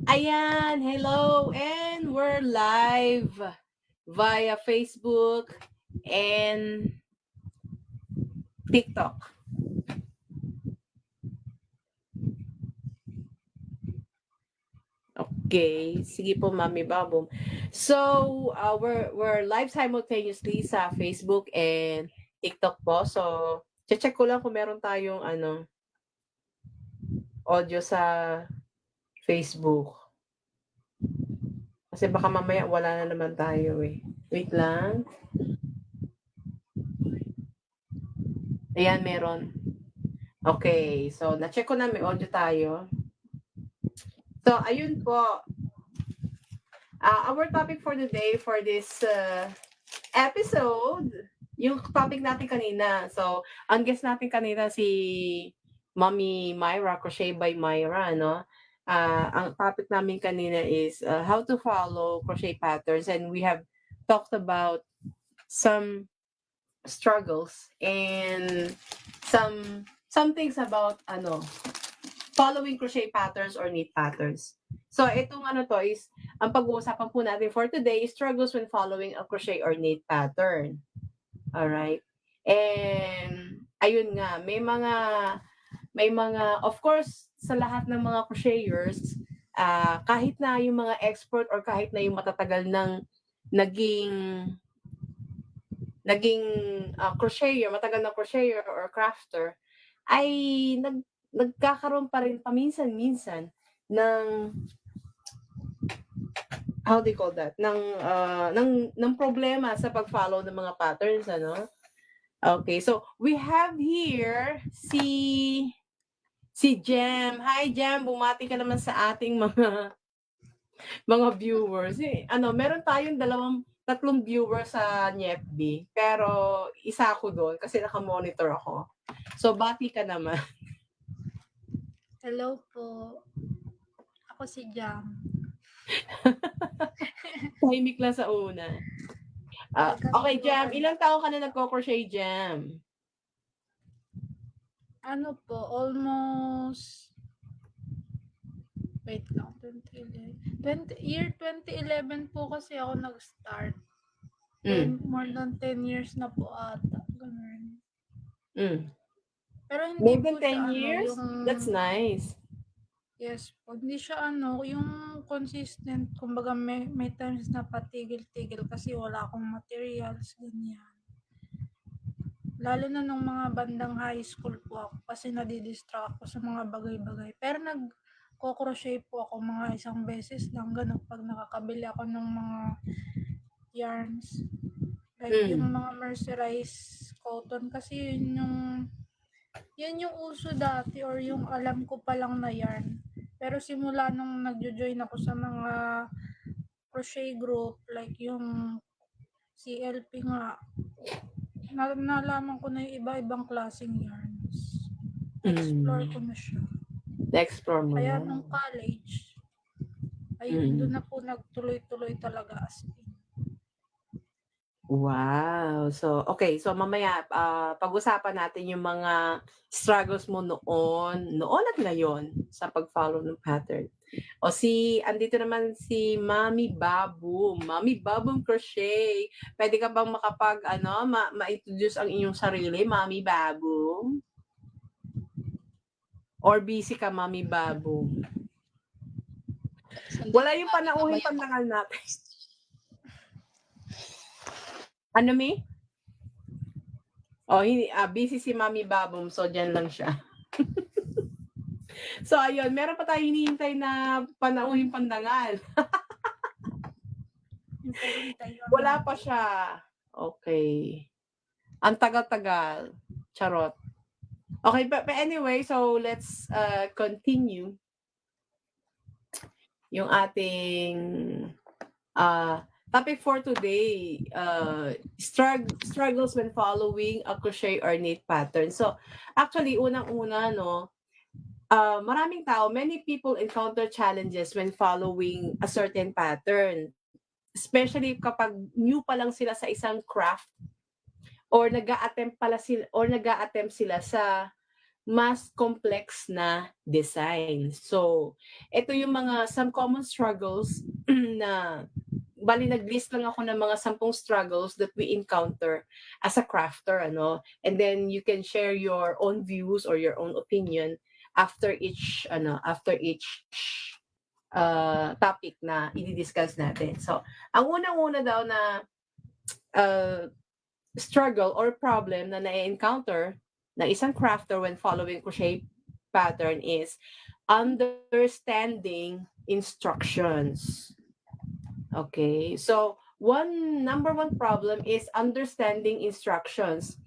Ayan, hello, and we're live via Facebook and TikTok. Okay, sige po Mami Babong. So, we're live simultaneously sa Facebook and TikTok po. So, check ko lang kung meron tayong audio sa Facebook. Kasi baka mamaya wala na naman tayo eh. Wait lang. Ayan, meron. Okay, so na-check ko na may audio tayo. So, ayun po. Our topic for the day for this episode, yung topic natin kanina. So, ang guest natin kanina si Mommy Myra, Crochet by Myra, no? Ang topic namin kanina is how to follow crochet patterns, and we have talked about some struggles and some things about following crochet patterns or knit patterns. So, itong is, ang pag-uusapan po natin for today is struggles when following a crochet or knit pattern. Alright? And, ayun nga, may mga, of course, sa lahat ng mga crocheters, kahit na yung mga expert or kahit na yung matatagal ng naging crocheter, matagal na crocheter or crafter, ay nagkakaroon pa rin paminsan-minsan ng how do you call that? ng problema sa pag-follow ng mga patterns, ano? Okay, so we have here si Jem. Hi Jem, bumati ka naman sa ating mga viewers. Meron tayong tatlong viewers sa NFB, pero isa ako doon kasi naka-monitor ako. So bati ka naman. Hello po. Ako si Jam. Tahimik lang sa una. Okay, Jam. Ilang taon ka na nagko-crochet, Jam? Ano po, almost... Wait lang, 2011 po kasi ako nag-start. More than 10 years na po ata. Ganun. Pero hindi More than po 10 siya, years? That's nice. Yes po. Hindi siya yung consistent. Kumbaga may times na patigil-tigil kasi wala akong materials, ganyan. Lalo na nung mga bandang high school po ako kasi nadidistract ako sa mga bagay-bagay. Pero nagko-crochet po ako mga isang beses lang ganun pag nakakabili ako ng mga yarns. Like yung mga mercerized cotton kasi yun yung uso dati or yung alam ko pa lang na yarn. Pero simula nung nagjo-join ako sa mga crochet group like yung CLP nga, nalaman ko na yung iba-ibang klaseng yarns. Explore ko na siya. Na-explore mo Kaya na. nung college, ayun, doon na po nagtuloy-tuloy talaga as in. Wow. So, okay. So, mamaya, pag-usapan natin yung mga struggles mo noon at ngayon sa pag-follow ng pattern. Andito naman si Mami Babu. Mami Babum Crochet. Pwede ka bang ma-introduce ang inyong sarili, Mami Babu? Or busy ka, Mami Babu? Wala yung panauhin pandangal natin. Ano, Mi? Busy si Mami Babum, so dyan lang siya. So, ayun, meron pa tayo hinihintay na panauhin pandangal. Wala pa siya. Okay. Ang tagal-tagal. Charot. Okay, but anyway, so let's continue yung ating topic for today, struggles when following a crochet or knit pattern. So, actually, unang-una, maraming tao, many people encounter challenges when following a certain pattern. Especially kapag new pa lang sila sa isang craft or nag-a-attempt sila sa mas complex na design. So, ito yung mga some common struggles na bali nag-list lang ako ng mga 10 struggles that we encounter as a crafter, ano. And then you can share your own views or your own opinion after each topic na i-discuss natin. So, ang unang-una daw na uh, struggle or problem na na-encounter na isang crafter when following crochet pattern is understanding instructions. Okay, so number one problem is understanding instructions.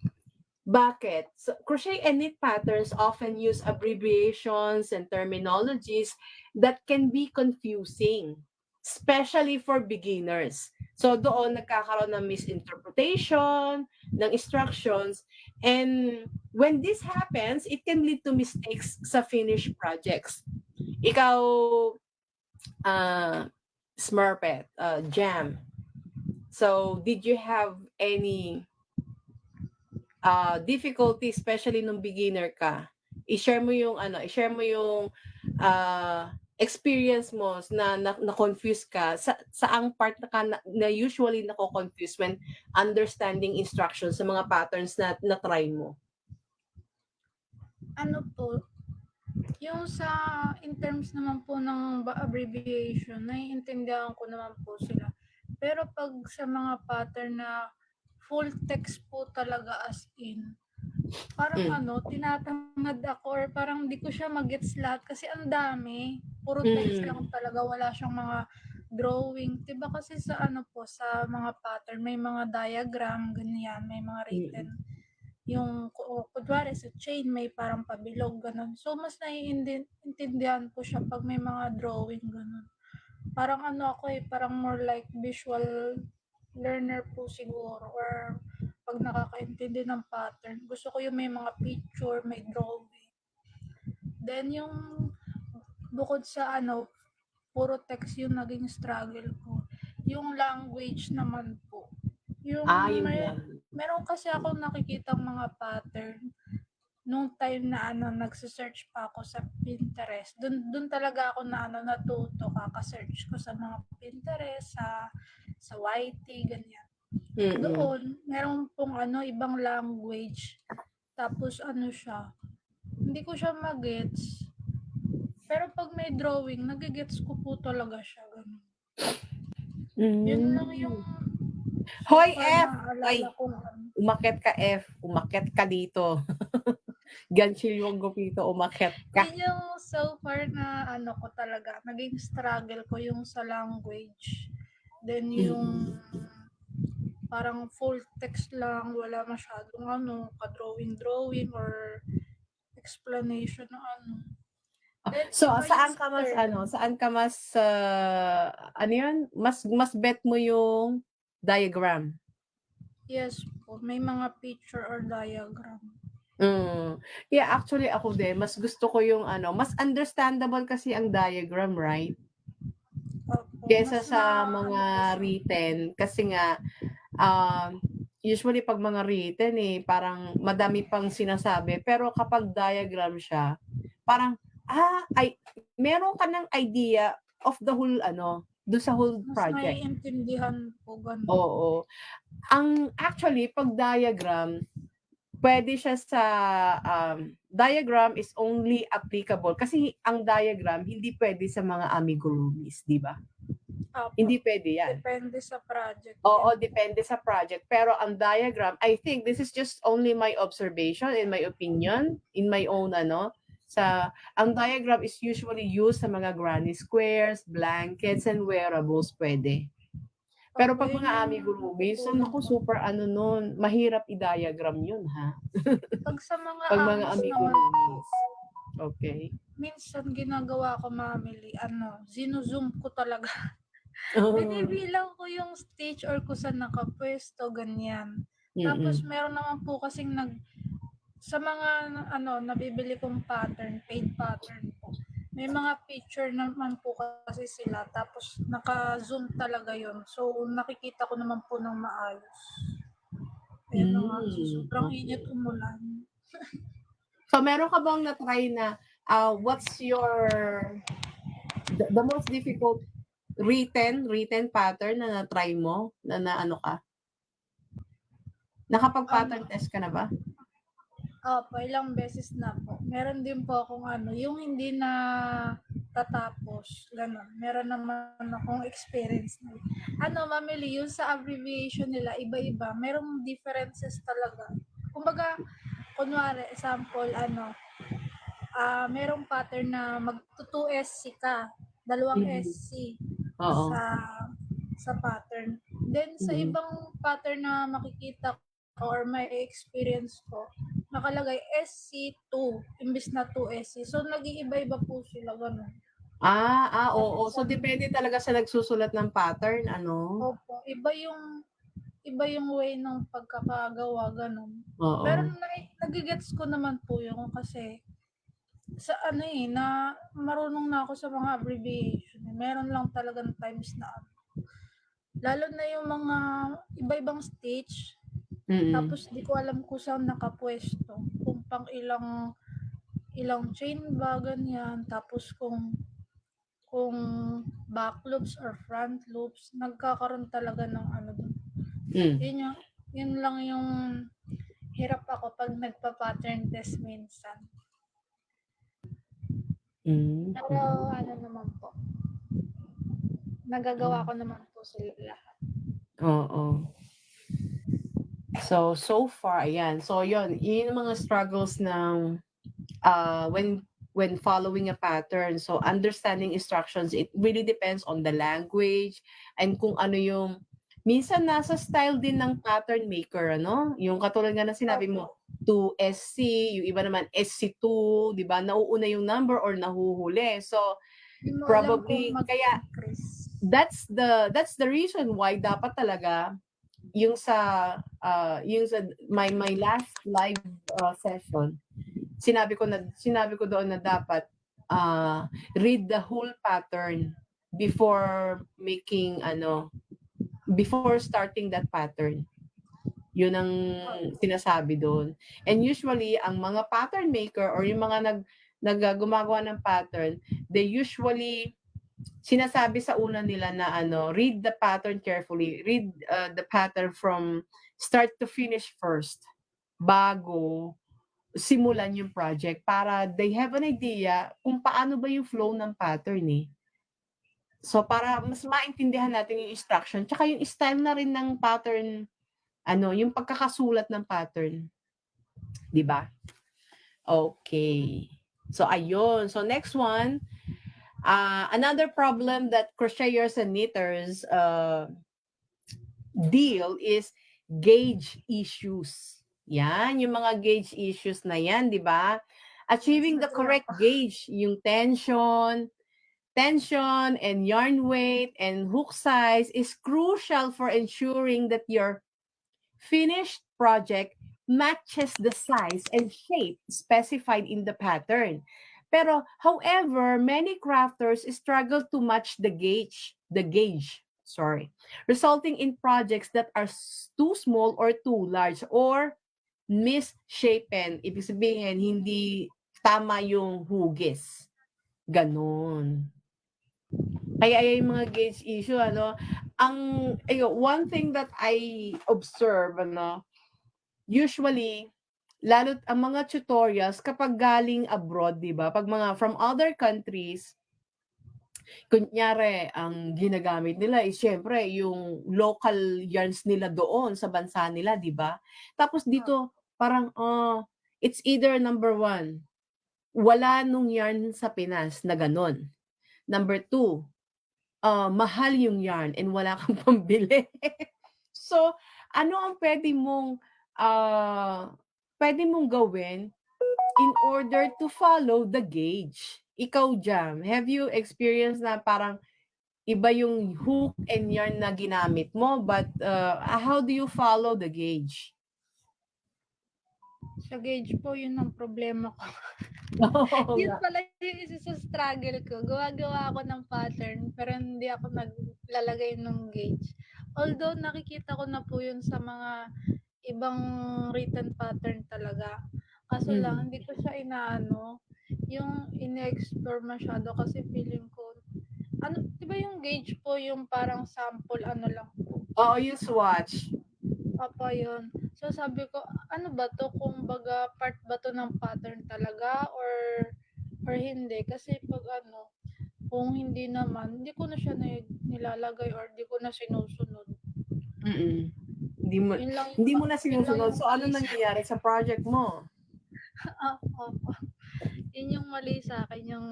Bakit? So, crochet and knit patterns often use abbreviations and terminologies that can be confusing, especially for beginners. So doon nagkakaroon ng misinterpretation ng instructions, and when this happens, it can lead to mistakes sa finished projects. Ikaw, Smurfette, Jam. So did you have any difficulty, especially nung beginner ka? I-share mo yung experience mo na confuse ka saang part na usually nako-confuse when understanding instructions sa mga patterns na try mo. Ano po, yung in terms naman po ng abbreviation, naiintindihan ko naman po sila. Pero pag sa mga pattern na full text po talaga as in, parang tinatamad ako or parang di ko siya mag-gets lahat kasi ang dami. Puro text lang talaga, wala siyang mga drawing. Diba kasi sa sa mga pattern, may mga diagram, ganyan, may mga written. Yung, kunwari sa chain, may parang pabilog, ganun. So, mas naiintindihan ko siya pag may mga drawing, ganun. Parang parang more like visual learner po siguro, or pag nakakaintindi ng pattern. Gusto ko yung may mga picture, may drawing. Then yung bukod sa puro text yung naging struggle ko. Yung language naman po. Yung meron kasi ako nakikitang mga pattern nung time na nagse-search pa ako sa Pinterest. Dun talaga ako natuto, kaka-search ko sa mga Pinterest, sa YT, ganyan. Doon, meron pong ibang language. Tapos siya, hindi ko siya magets. Pero pag may drawing, nagigets ko po talaga siya. Ganun. Yun lang yung Hoy, F! Ay, umakyat ka, F. Umakyat ka dito. Ganchil yung gupito, umakyat ka. Yun yung so far na ko talaga, naging struggle ko yung sa language. Then yung parang full text lang, wala masyadong ka-drawing or explanation na Then, so saan ka mas mas bet mo yung diagram? Yes po, may mga picture or diagram. Yeah, actually ako din, mas gusto ko yung mas understandable kasi ang diagram, right? Kesa sa mga written, kasi nga usually pag mga written parang madami pang sinasabi, pero kapag diagram siya, parang meron ka ng idea of the whole do sa whole project. Mas naiintindihan po ganun. Oo. Actually, pag diagram, pwede siya sa diagram is only applicable kasi ang diagram hindi pwede sa mga amigurumis, di ba? Hindi pwede yan. Depende sa project. Oo, depende sa project. Pero ang diagram, I think this is just only my observation, in my opinion, in my own ang diagram is usually used sa mga granny squares, blankets, and wearables, pwede. Pero pag mga amigurumis, naku, super nun, mahirap i-diagram yun, ha? Pag sa mga amigurumis. Okay. Minsan ginagawa ko, mamili, zino-zoom ko talaga. Binibilang ko yung stitch or kung saan nakapwesto, ganyan. Tapos meron naman po kasing sa mga nabibili kong pattern, paid pattern po. May mga picture naman po kasi sila, tapos naka-zoom talaga yon. So nakikita ko naman po ng maayos. Ayun na nga, sobrang init, umulan. So, meron ka bang na-try na, what's your the most difficult written pattern na na-try mo na naano ka? Nakapag-pattern Um, test ka na ba? Opo, ilang beses na po. Meron din po akong yung hindi na tatapos, gano'n. Meron naman akong experience na. Mamili, yung sa abbreviation nila, iba-iba. Merong differences talaga. Kumbaga, kunwari, example, merong pattern na magto-2SC ka, dalawang Mhm. SC Oo. sa sa pattern. Then sa Mm. ibang pattern na makikita ko or may experience ko, nakalagay SC2 imbis na 2SC. So nag-iiba-iba po sila ganun. Oo. So, Minsan, depende talaga sa nagsusulat ng pattern ano? opo, iba yung way ng pagkakagawa ganun. Pero Oo. nagigets ko naman po yun kasi sa na marunong na ako sa mga abbreviation. Meron lang talagang times na lalo na yung mga iba-ibang stage, Mm. tapos di ko alam kung saan nakapwesto. Kung pang ilang chain ba, ganyan. Tapos kung back loops or front loops, nagkakaroon talaga ng dun. Hmm. Yun lang yung hirap ako pag nagpa-pattern test minsan. Hmm. Pero naman po, nagagawa ko naman po sila lahat. Oo. So far ayan. So yun yung mga struggles ng, when following a pattern. So, understanding instructions, it really depends on the language and kung ano yung minsan nasa style din ng pattern maker ano, yung katulad nga ng sinabi mo, Opo. 2SC, yung iba naman SC2, 'di ba, nauuna yung number or nahuhuli. So, Hindi mo alam kung probably kaya mag-increase. that's the reason why dapat talaga yung sa my last live session, sinabi ko doon na dapat read the whole pattern before before starting that pattern. Yun ang sinasabi doon. And usually ang mga pattern maker or yung mga gumagawa ng pattern, they usually sinasabi sa una nila na read the pattern carefully, read the pattern from start to finish first bago simulan yung project para they have an idea kung paano ba yung flow ng pattern eh. So para mas maintindihan natin yung instruction tsaka yung style na rin ng pattern, yung pagkakasulat ng pattern, 'di ba? Okay. So ayun. So next one, another problem that crocheters and knitters deal is gauge issues. Yan, yung mga gauge issues na yan, di ba? Achieving the correct gauge, yung tension and yarn weight and hook size is crucial for ensuring that your finished project matches the size and shape specified in the pattern. Pero, however, many crafters struggle to match the gauge, sorry, resulting in projects that are too small or too large or misshapen. Ibig sabihin, hindi tama yung hugis. Ganon. Kaya yung mga gauge issue, one thing that I observe, usually, lalo ang mga tutorials kapag galing abroad, 'di ba? Pag mga from other countries, kunyari ang ginagamit nila is siyempre yung local yarns nila doon sa bansa nila, 'di ba? Tapos dito parang, it's either number one, wala nung yarn sa Pinas na gano'n. Number two, mahal yung yarn and wala kang pambili. So, ano ang puwede mong gawin in order to follow the gauge? Ikaw, Jam, have you experienced na parang iba yung hook and yarn na ginamit mo, but how do you follow the gauge? Sa gauge po, yun ang problema ko. Oo Yun nga. pala yung isa sa struggle ko. Gawa-gawa ako ng pattern, pero hindi ako naglalagay ng gauge. Although nakikita ko na po yun sa mga ibang written pattern talaga. Kaso lang Mm. hindi ko siya inaano, yung ine-explore masyado kasi feeling ko ano, 'di ba yung gauge po yung parang sample ano lang po, Oo, yung swatch. opo yun. So sabi ko, ano ba 'to, kumbaga part ba 'to ng pattern talaga or hindi? Kasi 'pag ano, kung hindi naman, hindi ko na siya nilalagay or di ko na sinusunod. Mm. Hindi mo Yun lang yung hindi mo na yun lang sinusunod. yung So, ano mali sa nangyayari sa project mo? opo. Yun yung mali sa'kin, yung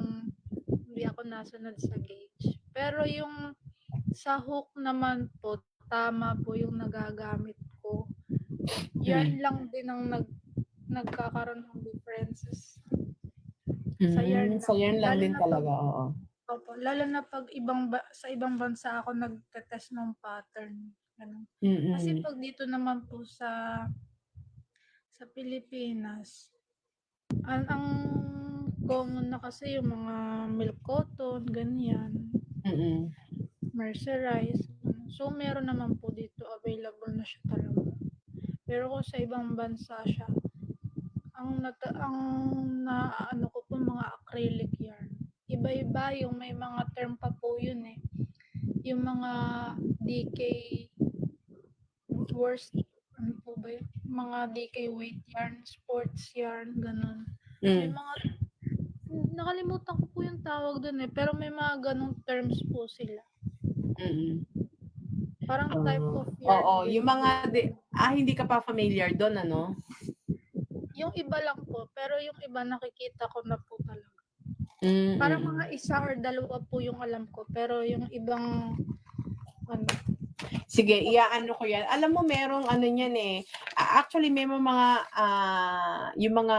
hindi ako nasunod sa gauge. Pero yung sa hook naman po, tama po yung nagagamit ko. Yarn Mm. lang din ang nagkakaroon ng differences. Sa yarn So, lang. yan lang Lalo din na pag talaga, oo. opo, lalo na pag sa ibang bansa ako nagte-test ng pattern. Ganun. Kasi Mm. pag dito naman po sa Pilipinas, ang common na kasi yung mga milk cotton, ganyan, Mm. mercerized. So, meron naman po dito, available na siya talaga. Pero kung sa ibang bansa siya, ang naano ko po mga acrylic yarn. Iba-iba yung may mga term pa po yun eh. Yung mga DK worst, ano po ba yun? Mga DK weight yarn, sports yarn, ganun. May Mm. mga, nakalimutan ko po yung tawag dun eh, pero may mga ganong terms po sila. Mm. Parang type of Oo, yarn din yung po. mga hindi ka pa familiar doon, ano? Yung iba lang po, pero yung iba nakikita ko na po talaga. Mm. Parang mga isa or dalawa po yung alam ko, pero yung ibang ano, Sige, iaano ko yan. Alam mo, merong ano niyan eh. Actually, may mga, yung mga,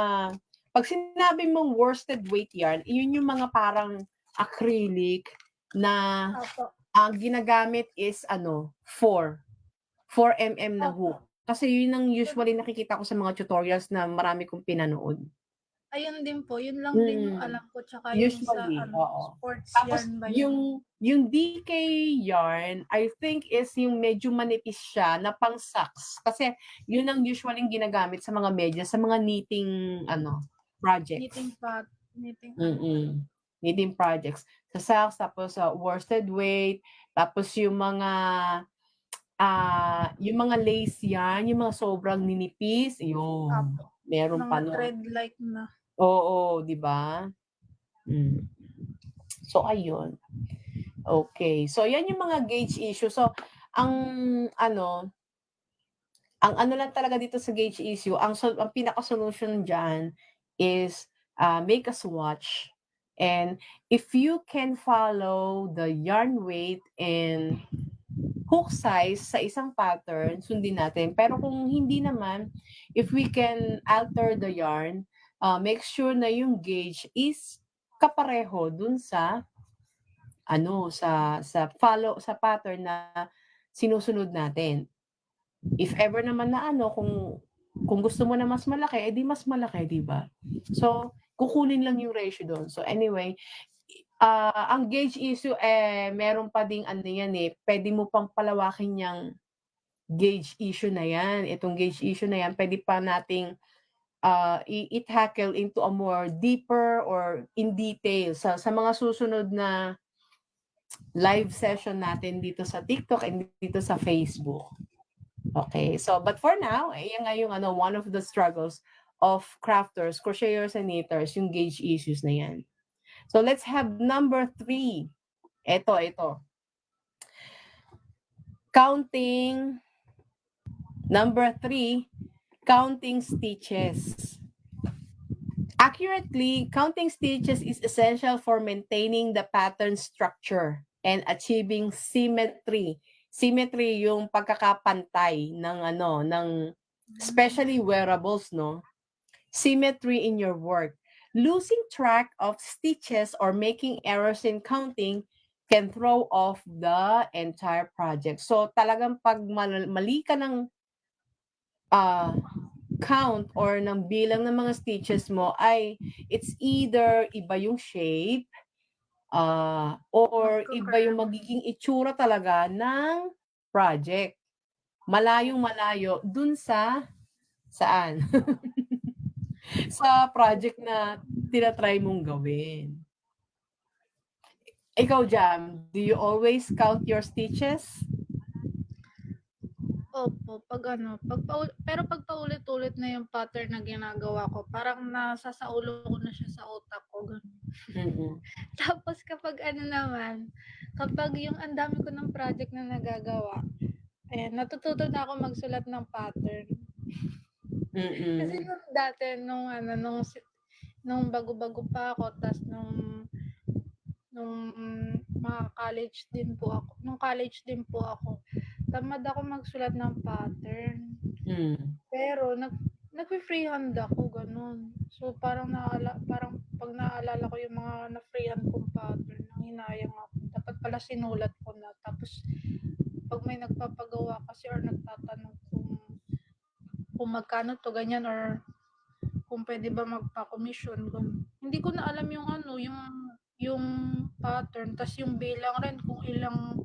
pag sinabi mong worsted weight yarn, yun yung mga parang acrylic na opo, ang ginagamit is 4 mm na opo. hook. Kasi yun ang usually nakikita ko sa mga tutorials na marami kong pinanood. Ayun din po, yun lang din yung Mm. alam ko, tsaka yung sa Usually, ano, oo. sports Tapos yarn ba yun? yung DK yarn, I think is yung medyo manipis siya na pang socks. Kasi yun ang usually ginagamit sa mga medyas, sa mga knitting projects. Knitting ano ba yun? Mm. Knitting projects. Sa socks, tapos sa worsted weight, tapos yung mga lace yarn, yung mga sobrang ninipis, yun. Opo. Meron Mga pa nun. thread-like na. Oo, 'di ba? Mm. So, ayun. Okay. So, yan yung mga gauge issue. So, ang ano, ang ano lang talaga dito sa gauge issue, ang pinaka-solution diyan is, make a swatch. And if you can follow the yarn weight and hook size sa isang pattern, sundin natin. Pero kung hindi naman, if we can alter the yarn, make sure na yung gauge is kapareho dun sa sa pattern na sinusunod natin. If ever naman na kung gusto mo na mas malaki, edi mas malaki, 'di ba? So, kukunin lang yung ratio do'n. So anyway, ang gauge issue, meron pa ding ano yan, puwede mo pang palawakin yang gauge issue na yan. Itong gauge issue na yan puwede pa nating, i-tackle into a more deeper or in detail sa mga susunod na live session natin dito sa TikTok and dito sa Facebook. Okay, so but for now, yan nga yung one of the struggles of crafters, crocheters, and knitters, yung gauge issues na yan. So let's have number 3. Ito. Number 3, counting stitches. Accurately, counting stitches is essential for maintaining the pattern structure and achieving symmetry. Symmetry yung pagkakapantay ng especially wearables, no? Symmetry in your work. Losing track of stitches or making errors in counting can throw off the entire project. So talagang pag mali ka ng count or ng bilang ng mga stitches mo ay it's either iba yung shape, or iba yung magiging itsura talaga ng project. Malayong-malayo dun sa saan? sa project na tina-try mong gawin. Ikaw, Jam, do you always count your stitches? Opo, pero pag paulit-ulit na yung pattern na ginagawa ko, parang nasasaulo ko na siya sa utak ko, gano'n. Mm. Tapos kapag kapag yung ang dami ko ng project na nagagawa, ayan, natututo na ako magsulat ng pattern. Kasi Mm. dati nung bago-bago pa ako, tas nung mga college din po ako, tamad ako magsulat ng pattern. Pero nagfi-freehand ako, ganun. So parang pag naalala ko yung mga na-freehand kong pattern, nanghinayang ako. Dapat pala sinulat ko na. Tapos pag may nagpapagawa kasi or nagtatanong kung magkano to, ganyan, or kung pwede ba magpa-commission, ganun. Hindi ko na alam yung pattern, tas yung bilang rin kung ilang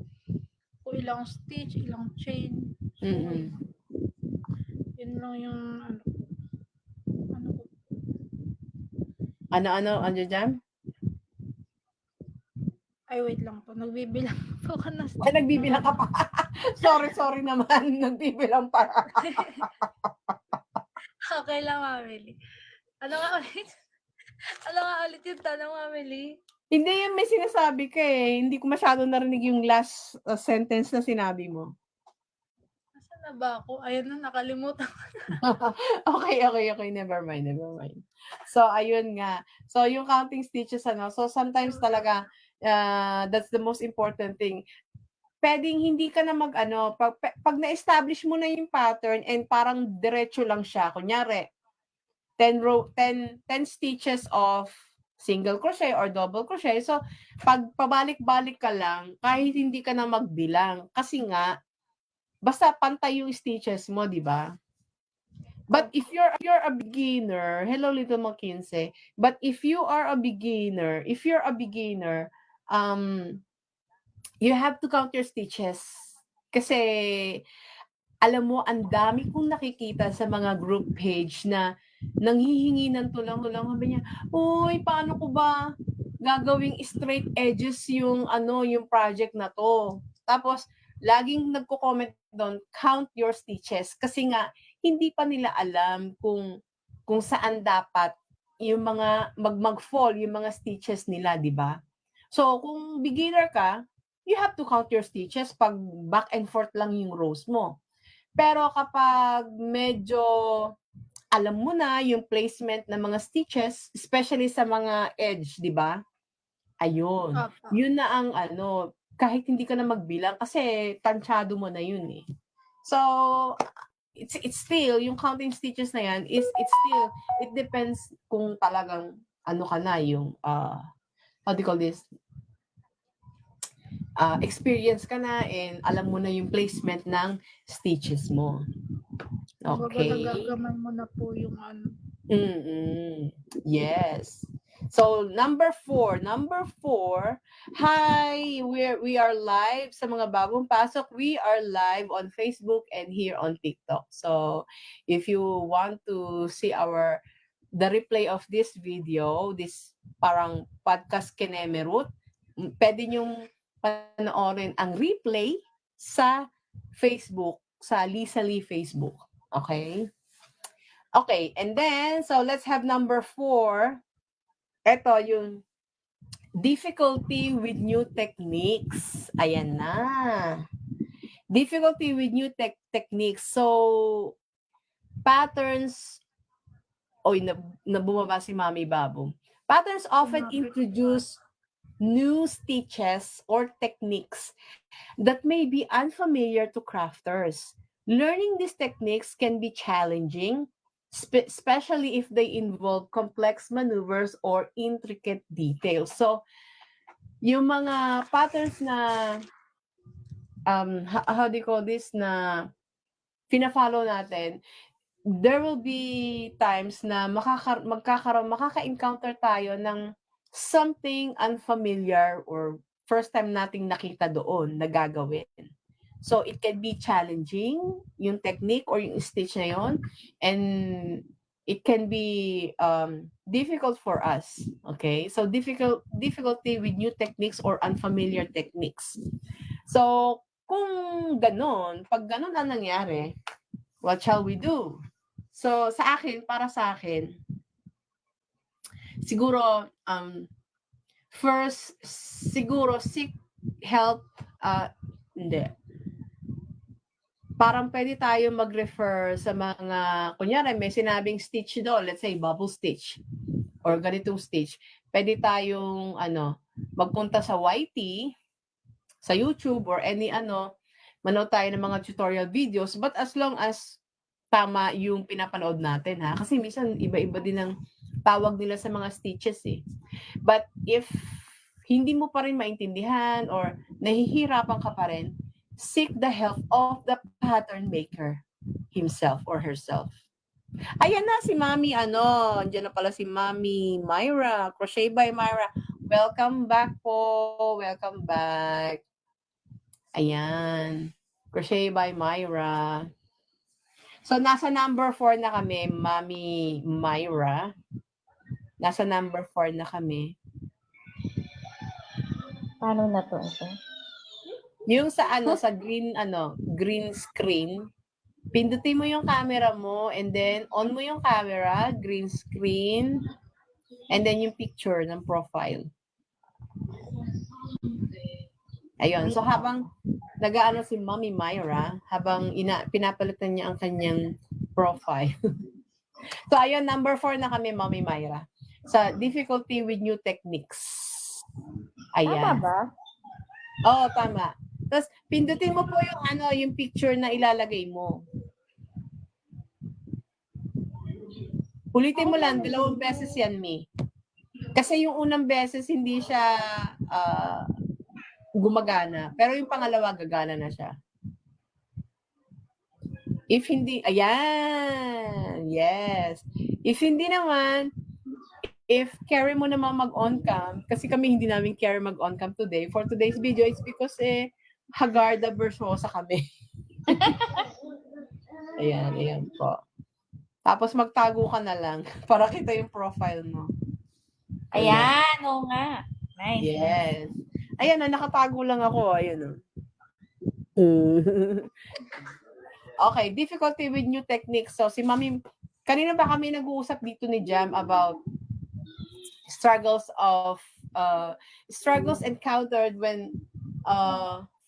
stitch, ilang chain. So, yun lang yung Ano, Jam? Ay, wait lang po. Nagbibilang po ka na. Ay, nagbibilang ka pa. Sorry naman. Nagbibilang pa. Okay lang, Mamili. Ano nga ulit yung tanong, Mamili? Hindi, yung may sinasabi ka eh. Hindi ko masyado narinig yung last sentence na sinabi mo. Nasaan na ba ako? Ayun na, nakalimutan ko. Okay. Never mind. So, ayun nga. So, yung counting stitches, so sometimes talaga, that's the most important thing. Pwedeng hindi ka na pag na-establish mo na yung pattern and parang diretso lang siya. Kunyari, 10 stitches of single crochet or double crochet. So, pag pabalik-balik ka lang, kahit hindi ka na magbilang. Kasi nga, basta pantay yung stitches mo, di ba? But if you're a beginner, hello Little McKinsey, but if you're a beginner, you have to count your stitches. Kasi, alam mo, ang dami kong nakikita sa mga group page na nanghihingi ng tulong. Sabi niya, uy, paano ko ba gagawing straight edges yung project na to? Tapos, laging nagko-comment doon, count your stitches. Kasi nga, hindi pa nila alam kung saan dapat yung mga mag-fall yung mga stitches nila, di ba? So, kung beginner ka, you have to count your stitches pag back and forth lang yung rows mo. Pero kapag medyo alam mo na yung placement ng mga stitches, especially sa mga edge, di ba? Ayun. Yun na ang kahit hindi ka na magbilang kasi tansyado mo na yun eh. So, it's still, yung counting stitches na yan, it depends kung talagang ka na yung, how do you call this? Experience ka na and alam mo na yung placement ng stitches mo. Okay. Nagagamay mo na po yung Yes. So, number 4. Hi, we are live sa mga bagong pasok. We are live on Facebook and here on TikTok. So, if you want to see the replay of this video, this parang podcast Kinemerut, pwede nyong panoorin ang replay sa Facebook, sa Lisa Lee Facebook. Okay? Okay, and then, so let's have number 4. Ito, yung difficulty with new techniques. Ayan na. Difficulty with new techniques. So, patterns, bumaba si Mami Babu. Patterns often introduce new stitches or techniques that may be unfamiliar to crafters. Learning these techniques can be challenging, especially if they involve complex maneuvers or intricate details. So, yung mga patterns na, how do you call this, na fina-follow natin, there will be times na makaka-encounter tayo ng something unfamiliar or first time nating nakita doon na gagawin. So, it can be challenging, yung technique or yung stitch na yon. And it can be difficult for us. Okay? So difficulty with new techniques or unfamiliar techniques. So kung ganon, pag ganon ang nangyari, what shall we do? So sa akin, para sa akin, siguro first siguro seek help, hindi. Parang pwede tayo mag-refer sa mga, kunyari may sinabing stitch daw, let's say bubble stitch or ganitong stitch. Pwede tayong magpunta sa YT, sa YouTube or manood tayo ng mga tutorial videos, but as long as tama yung pinapanood natin, ha? Kasi minsan iba-iba din ang tawag nila sa mga stitches eh. But if hindi mo pa rin maintindihan or nahihirapan ka pa rin, seek the help of the pattern maker himself or herself. Ayan na si Mami, andyan na pala si Mami Myra, Crochet by Myra. Welcome back po. Welcome back. Ayan. Crochet by Myra. So, nasa number 4 na kami, Mami Myra. Nasa number 4 na kami. Paano na to? Ito? Yung sa sa green screen, pindutin mo yung camera mo and then on mo yung camera, green screen, and then yung picture ng profile. Ayun. So habang nag-aano si Mommy Myra, habang pinapalitan niya ang kanyang profile. So ayun, number 4 na kami, Mommy Myra. Sa difficulty with new techniques. Ayan. Tama ba? Oo, tama. Tapos, pindutin mo po yung yung picture na ilalagay mo. Ulitin mo lang, 2 beses yan, Mi. Kasi yung unang beses, hindi siya gumagana. Pero yung pangalawa, gagana na siya. If hindi, ayan, yes. If hindi naman, if carry mo naman mag-on cam, kasi kami hindi namin carry mag-on cam today, for today's video, it's because Hagarda Versosa kami. Ayan po. Tapos magtago ka na lang para kita yung profile mo. Ayan, oo nga. Nice. Yes. Ayan, nakatago lang ako. Ayan. Okay, difficulty with new techniques. So, si Mami, kanina ba kami nag-uusap dito ni Jam about struggles encountered when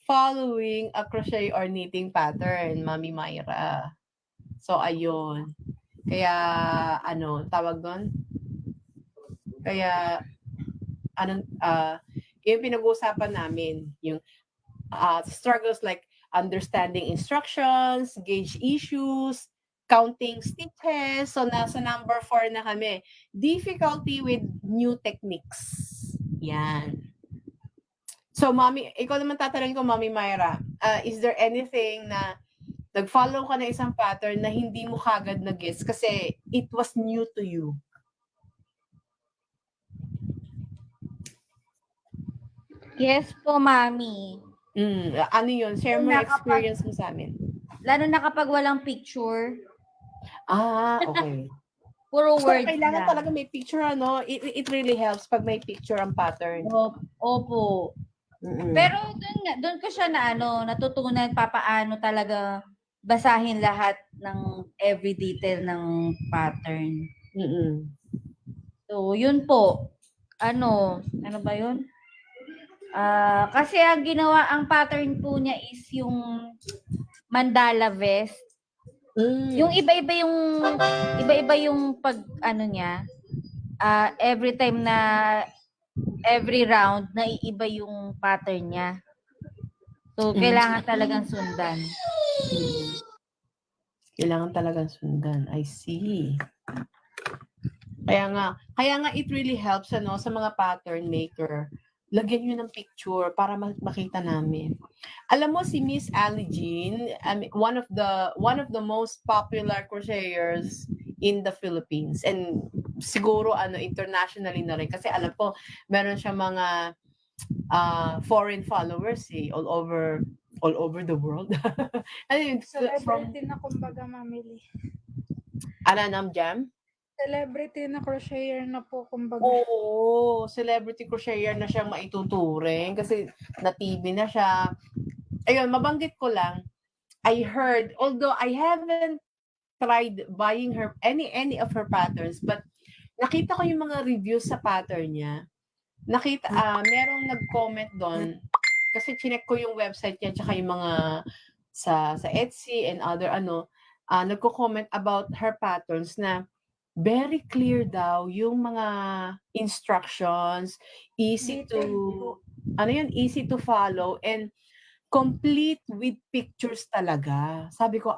following a crochet or knitting pattern, Mami Myra. So, ayun. Kaya, tawag doon? Kaya, yung pinag-uusapan namin, yung struggles like understanding instructions, gauge issues, counting stitches. So, nasa number 4 na kami. Difficulty with new techniques. Yan. So, Mami, ikaw naman tatanungin ko, Mami Myra, is there anything na nag-follow ka na isang pattern na hindi mo kagad na-gets kasi it was new to you? Yes po, Mami. Ano yun? Share mo yung experience mo sa amin. Lalo na kapag walang picture. Okay. Puro So, words kailangan lang. talaga may picture, It really helps pag may picture ang pattern. Opo. Pero doon ko siya natutunan papaano talaga basahin lahat ng every detail ng pattern. So, yun po. Ano ba yun? Kasi ang pattern po niya is yung mandala vest. Yung iba-iba yung pag niya. Every time na every round na iiba yung pattern niya. So kailangan talagang sundan. Kailangan talagang sundan. I see. Kaya nga it really helps sa mga pattern maker. Lagyan nyo ng picture para makita namin. Alam mo si Miss Ali Jean, one of the most popular crocheters in the Philippines and siguro internationally na rin kasi alam ko meron siya mga foreign followers all over the world. Celebrity na kumbaga, mamili. Jam? Celebrity na crocheter na po kumbaga. Oo, celebrity crocheter na siyang maituturing kasi na-TV na siya. Ayun, mabanggit ko lang, I heard, although I haven't tried buying her any of her patterns, but nakita ko yung mga reviews sa pattern niya. Nakita, merong nag-comment doon kasi chinek ko yung website niya tsaka yung mga sa Etsy and other nagko-comment about her patterns na very clear daw yung mga instructions, easy to easy to follow and complete with pictures talaga. Sabi ko,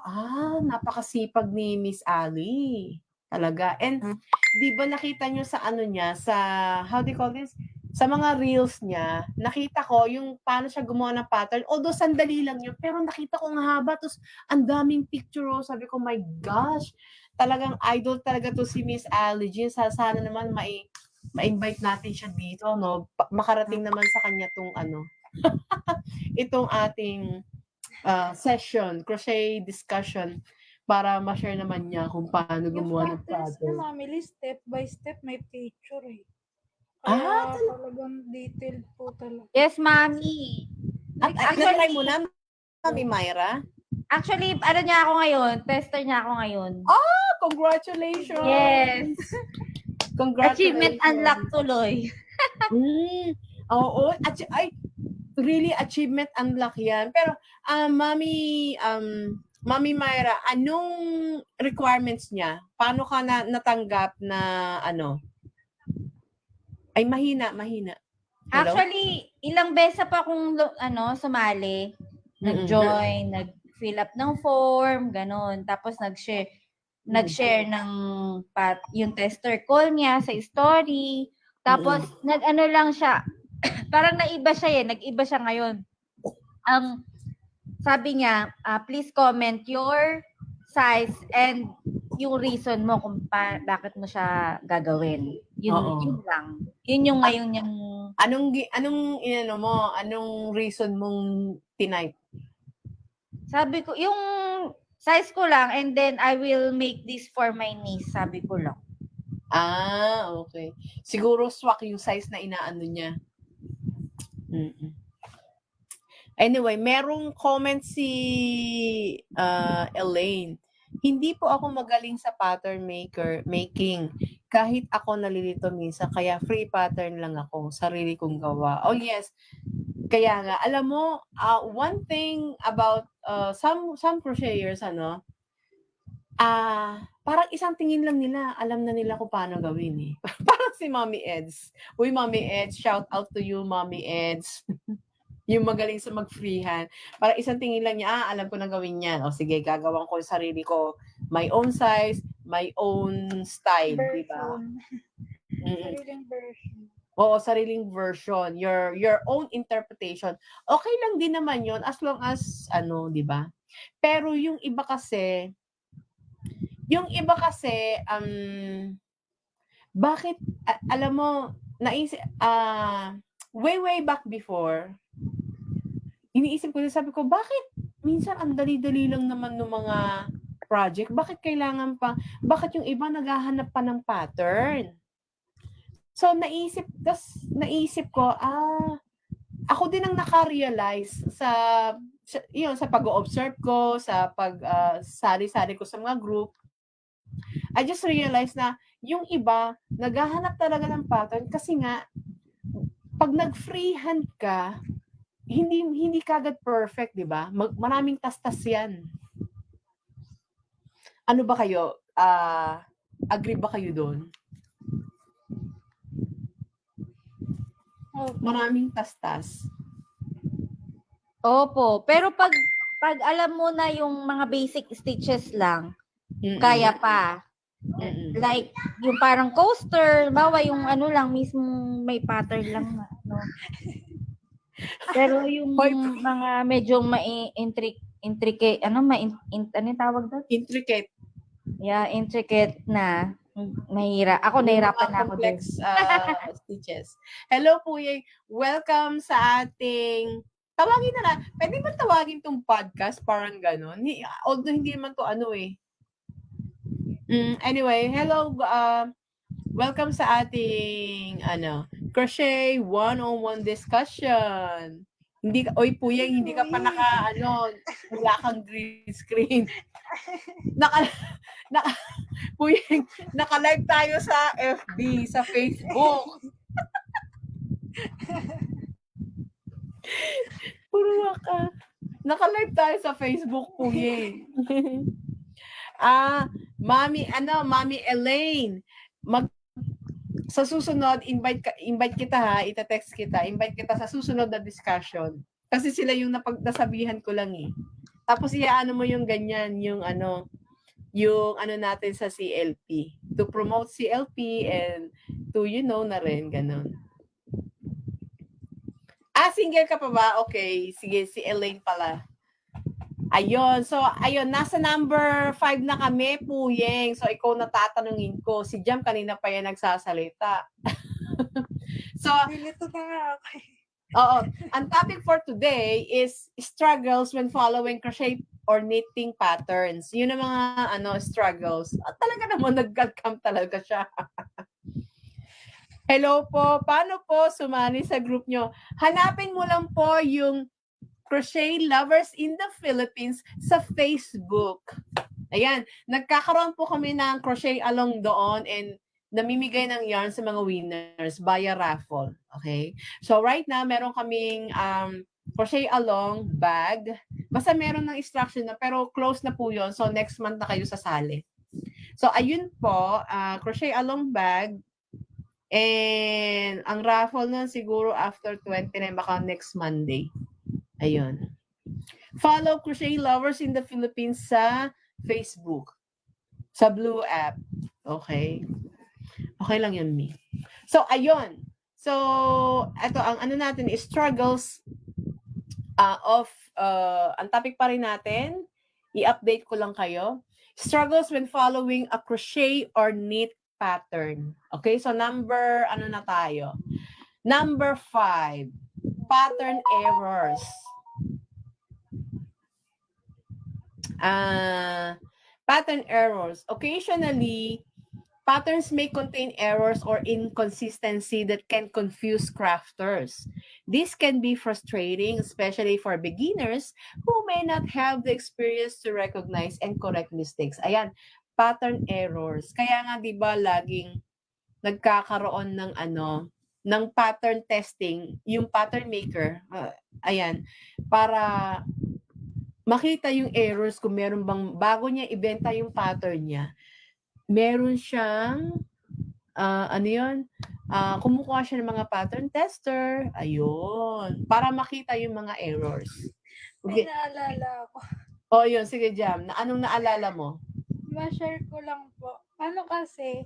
napakasipag ni Miss Ali. Talaga. And, di ba nakita nyo sa niya, sa, how do you call this? Sa mga reels niya, nakita ko yung paano siya gumawa ng pattern. Although, sandali lang yun. Pero nakita ko ang haba. Tapos, ang daming picture. Sabi ko, my gosh. Talagang idol talaga to si Miss Ali Jean. Sana naman ma-invite natin siya dito, no? Makarating naman sa kanya tong itong ating session, crochet discussion, para ma-share naman niya kung paano Yung gumawa ng patterns pattern. na Mamily, step by step, may picture eh. Kaya talagang detailed po talaga. Yes, Mami. At na-try mo na, Mami Myra? Actually, ano niya ako ngayon? Tester niya ako ngayon. Congratulations! Yes. Congratulations! Achievement unlock tuloy. Oo. Really, achievement unlock yan. Pero, Mami Myra, anong requirements niya? Paano ka natanggap na Ay, mahina. Hello? Actually, ilang beses pa akong sumali. Nag-join, nag-fill up ng form, ganun. Tapos nag-share ng yung tester call niya sa story. Tapos nag-ano lang siya. Parang naiba siya nag-iba siya ngayon. Sabi niya, please comment your size and yung reason mo kung bakit mo siya gagawin. Yun lang. Yun yung ngayon yung... Anong reason mong tinype? Sabi ko, yung size ko lang and then I will make this for my niece, sabi ko lang. Okay. Siguro swak yung size na inaano niya. Anyway, merong comment si Elaine. Hindi po ako magaling sa pattern making. Kahit ako nalilito minsan, kaya free pattern lang ako, sarili kong gawa. Oh yes, kaya nga, alam mo, one thing about some crocheters, parang isang tingin lang nila, alam na nila kung paano gawin eh. Parang si Mommy Eds. Uy, Mommy Eds, shout out to you, Mommy Eds. Yung magaling sa mag-freehand. Parang isang tingin lang niya, alam ko na gawin yan. O sige, gagawan ko yung sarili ko. My own size, my own style, di ba? Sariling version. Oo, sariling version. Your own interpretation. Okay lang din naman yon as long as, di ba? Pero yung iba kasi, bakit, alam mo, naisip, way back before, iniisip ko, sabi ko, bakit minsan ang dali-dali lang naman ng mga project? Bakit kailangan pa, bakit yung iba naghahanap pa ng pattern? So, naisip ko, ako din ang naka-realize sa pag-o-observe ko, sa sali-sali ko sa mga group. I just realized na yung iba, naghahanap talaga ng pattern kasi nga, pag nag-freehand ka, hindi kagad perfect, di ba? Maraming tastas yan. Ano ba kayo? Agree ba kayo doon? Maraming tastas. Opo. Pero pag alam mo na yung mga basic stitches lang, kaya pa. Like, yung parang coaster, bawa yung lang, mismo may pattern lang na, Pero yung mga medyo intricate, ano tawag doon? Intricate. Yeah, intricate na. Nahirapan na ako doon. Complex stitches. Hello po, welcome sa ating, tawagin na lang, pwede ba tawagin tong podcast, parang gano'n? Although hindi naman to Anyway, hello, welcome sa ating crochet one-on-one discussion. Hindi ka, oy Puyeng, hindi ka pa wala kang green screen. Naka, naka, Puyeng, naka-live tayo sa FB, sa Facebook. Puro ka. Naka-live tayo sa Facebook, Puyeng. Mami Elaine, sa susunod, invite kita ha, ita-text kita, invite kita sa susunod na discussion. Kasi sila yung nasabihan ko lang eh. Tapos iaano mo yung ganyan, yung natin sa CLP. To promote CLP and to na rin, ganun. Single ka pa ba? Okay, sige, si Elaine pala. Ayun, so ayun, nasa number 5 na kami, Puyeng. So ikaw na tatanungin ko. Si Jam kanina pa yan nagsasalita. So, Nilito na nga ako. oo, ang topic for today is struggles when following crochet or knitting patterns. Yun ang mga struggles. At talaga naman nag-come talaga siya. Hello po, paano po sumali sa group nyo? Hanapin mo lang po yung Crochet Lovers in the Philippines sa Facebook. Ayan, nagkakaroon po kami ng crochet along doon and namimigay ng yarn sa mga winners via raffle. Okay? So right now, meron kaming crochet along bag. Basta meron ng instruction na pero close na po yun. So next month na kayo sasali. So ayun po, crochet along bag. And ang raffle nun siguro after 29, baka next Monday. Ayun. Follow Crochet Lovers in the Philippines sa Facebook. Sa Blue app. Okay? Okay lang yun, Mi. So, ayun. So, ito, ang natin is struggles ang topic pa rin natin, i-update ko lang kayo. Struggles when following a crochet or knit pattern. Okay? So, number 5. Pattern errors. Pattern errors. Occasionally, patterns may contain errors or inconsistency that can confuse crafters. This can be frustrating, especially for beginners who may not have the experience to recognize and correct mistakes. Ayan, pattern errors. Kaya nga 'di ba laging nagkakaroon ng pattern testing, yung pattern maker. Ayan, para makita yung errors kung meron bang bago niya ibenta yung pattern niya. Meron siyang kumukuha siya ng mga pattern tester. Ayun. Para makita yung mga errors. May Okay. naalala ako. Yun. Sige, Jam. Anong naalala mo? Ma-share ko lang po. Ano kasi,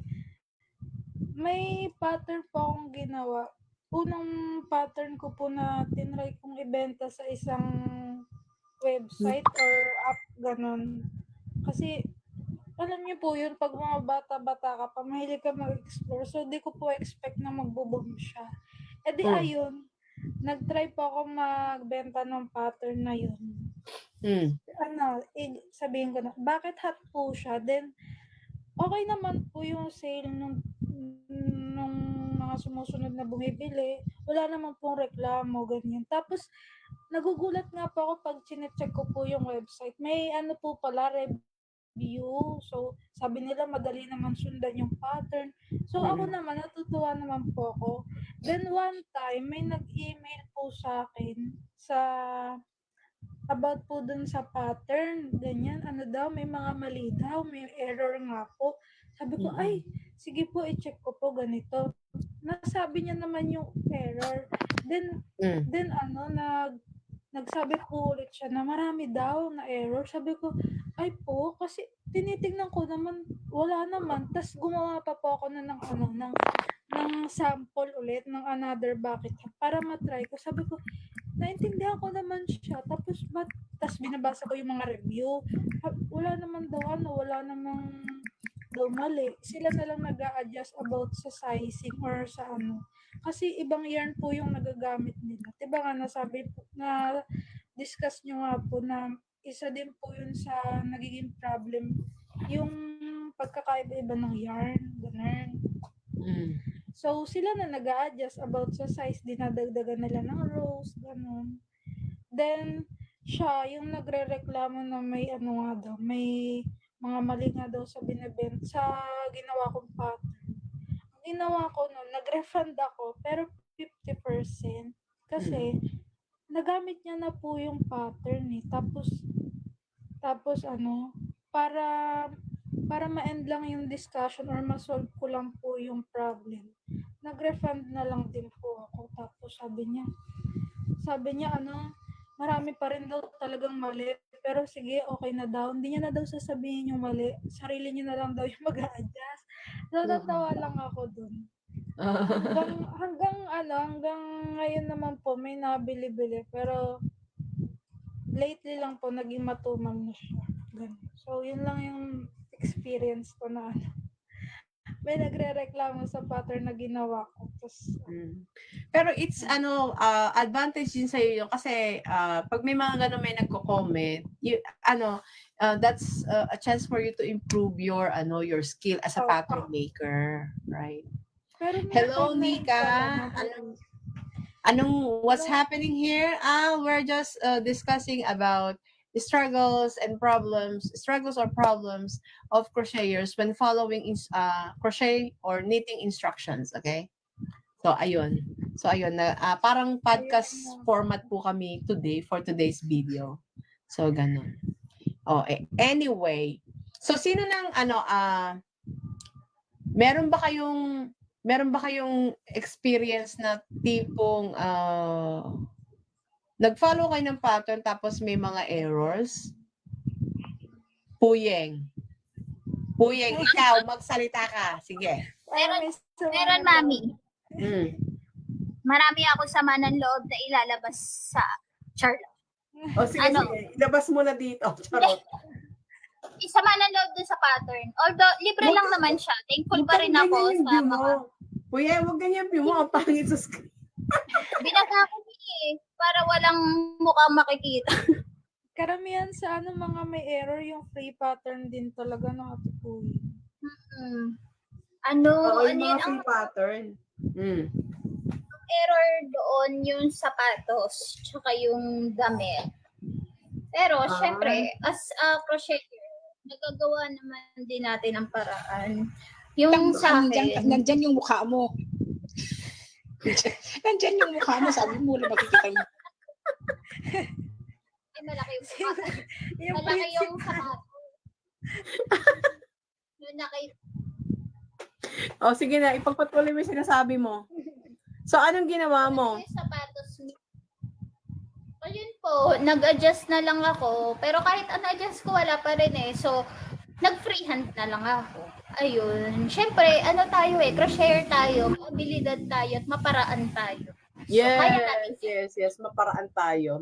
may pattern po akong ginawa. Unang pattern ko po na tinry kong ibenta sa isang website or app, ganun. Kasi, alam niyo po yun, pag mga bata-bata ka pa, mahilig ka mag-explore. So, di ko po expect na magbo-boom siya. E di ayun, nag-try po ako magbenta ng pattern na yun. Sabihin ko na, bakit hot po siya? Then, okay naman po yung sale nung mga sumusunod na bumibili. Wala naman pong reklamo, ganyan. Tapos, nagugulat nga po ako pag chinecheck ko po yung website. May po pala, review. So, sabi nila madali naman sundan yung pattern. So, ako naman, natutuwa naman po ako. Then, one time, may nag-email po sa akin about po dun sa pattern. Ganyan, may mga mali daw, may error nga po. Sabi ko, ay, sige po, i-check ko po ganito. Nasabi niya naman yung error. Then, nagsabi po ulit siya na marami daw na error. Sabi ko, ay po, kasi tinitignan ko naman, wala naman. Tapos gumawa pa po ako ng sample ulit ng another bucket para matry ko. Sabi ko, naintindihan ko naman siya. Tapos binabasa ko yung mga review. Wala naman daw wala namang daw mali. Sila na lang nag-a-adjust about sa sizing or sa Kasi ibang yarn po yung nagagamit nila. Diba nga nasabi po, na discuss nyo nga po na isa din po yun sa nagiging problem. Yung pagkakaiba-iba ng yarn, ganun. Mm. So, sila na nag-a-adjust about sa size, dinadagdagan nila ng rows, ganun. Then, siya, yung nagre-reklamo na may ano nga daw, may mga mali nga daw sa binibenta, sa ginawa kong pattern. Ang ginawa ko nun, nag-refund ako, pero 50%. Kasi, nagamit niya na po yung pattern eh. Tapos ano, para ma-end lang yung discussion or ma-solve ko lang po yung problem. Nag-refund na lang din po ako. Tapos sabi niya ano, marami pa rin daw talagang mali. Pero sige, okay na daw. Hindi niya na daw sasabihin yung mali. Sarili niya na lang daw yung mag-a-adjust. So, natawa lang ako dun. Hanggang ngayon naman po, may nabili-bili. Pero, lately lang po, naging matumal na siya. Ganun. So, yun lang yung experience ko na may nagre-reklamo sa pattern na ginawa ko. Tapos, Pero it's advantage din sa yun kasi pag may mga ganun may nagko-comment, that's a chance for you to improve your skill as a pattern maker, right? pero may Hello, comment Nika. pala, What's happening here? We're just discussing about the struggles or problems of crocheters when following crochet or knitting instructions, okay? So ayun. Parang podcast format po kami today for today's video. So ganun. Anyway. So sino nang meron ba kayong experience na tipong nag-follow kayo ng pattern tapos may mga errors? Puyeng, ikaw, magsalita ka. Sige. Meron, Mami. Marami ako sama ng loob na ilalabas sa Charlotte. Sige, ilabas mo na dito. Charot. Isama ng loob dun sa pattern. Although, libre lang naman siya. Thankful pa rin ako sa mga... Kuya, huwag ganyan view mo. Ang pangit sa screen. Binaga ko para walang mukhang makikita. Karamihan sa mga may error, yung free pattern din talaga nakatukoy. Yung mga free pattern. Error doon yung sapatos, tsaka yung damit. Pero, syempre, as a crocheter, nagagawa naman din natin ang paraan. Yung sa akin... Nandyan yung mukha mo. Nandyan yung mukha mo, sabi mo, wala makikita mo. Ay, malaki yung sapatos. Yung Malaki yung sapatos. Yung sige na, ipagpatuloy mo yung sinasabi mo. So, anong ginawa mo? Yung sapatos. Ayun po, nag-adjust na lang ako. Pero kahit an-adjust ko, wala pa rin eh. So, nag-freehand na lang ako. Ayun. Siyempre, crocheter tayo, abilidad tayo, at maparaan tayo. Yes. Maparaan tayo.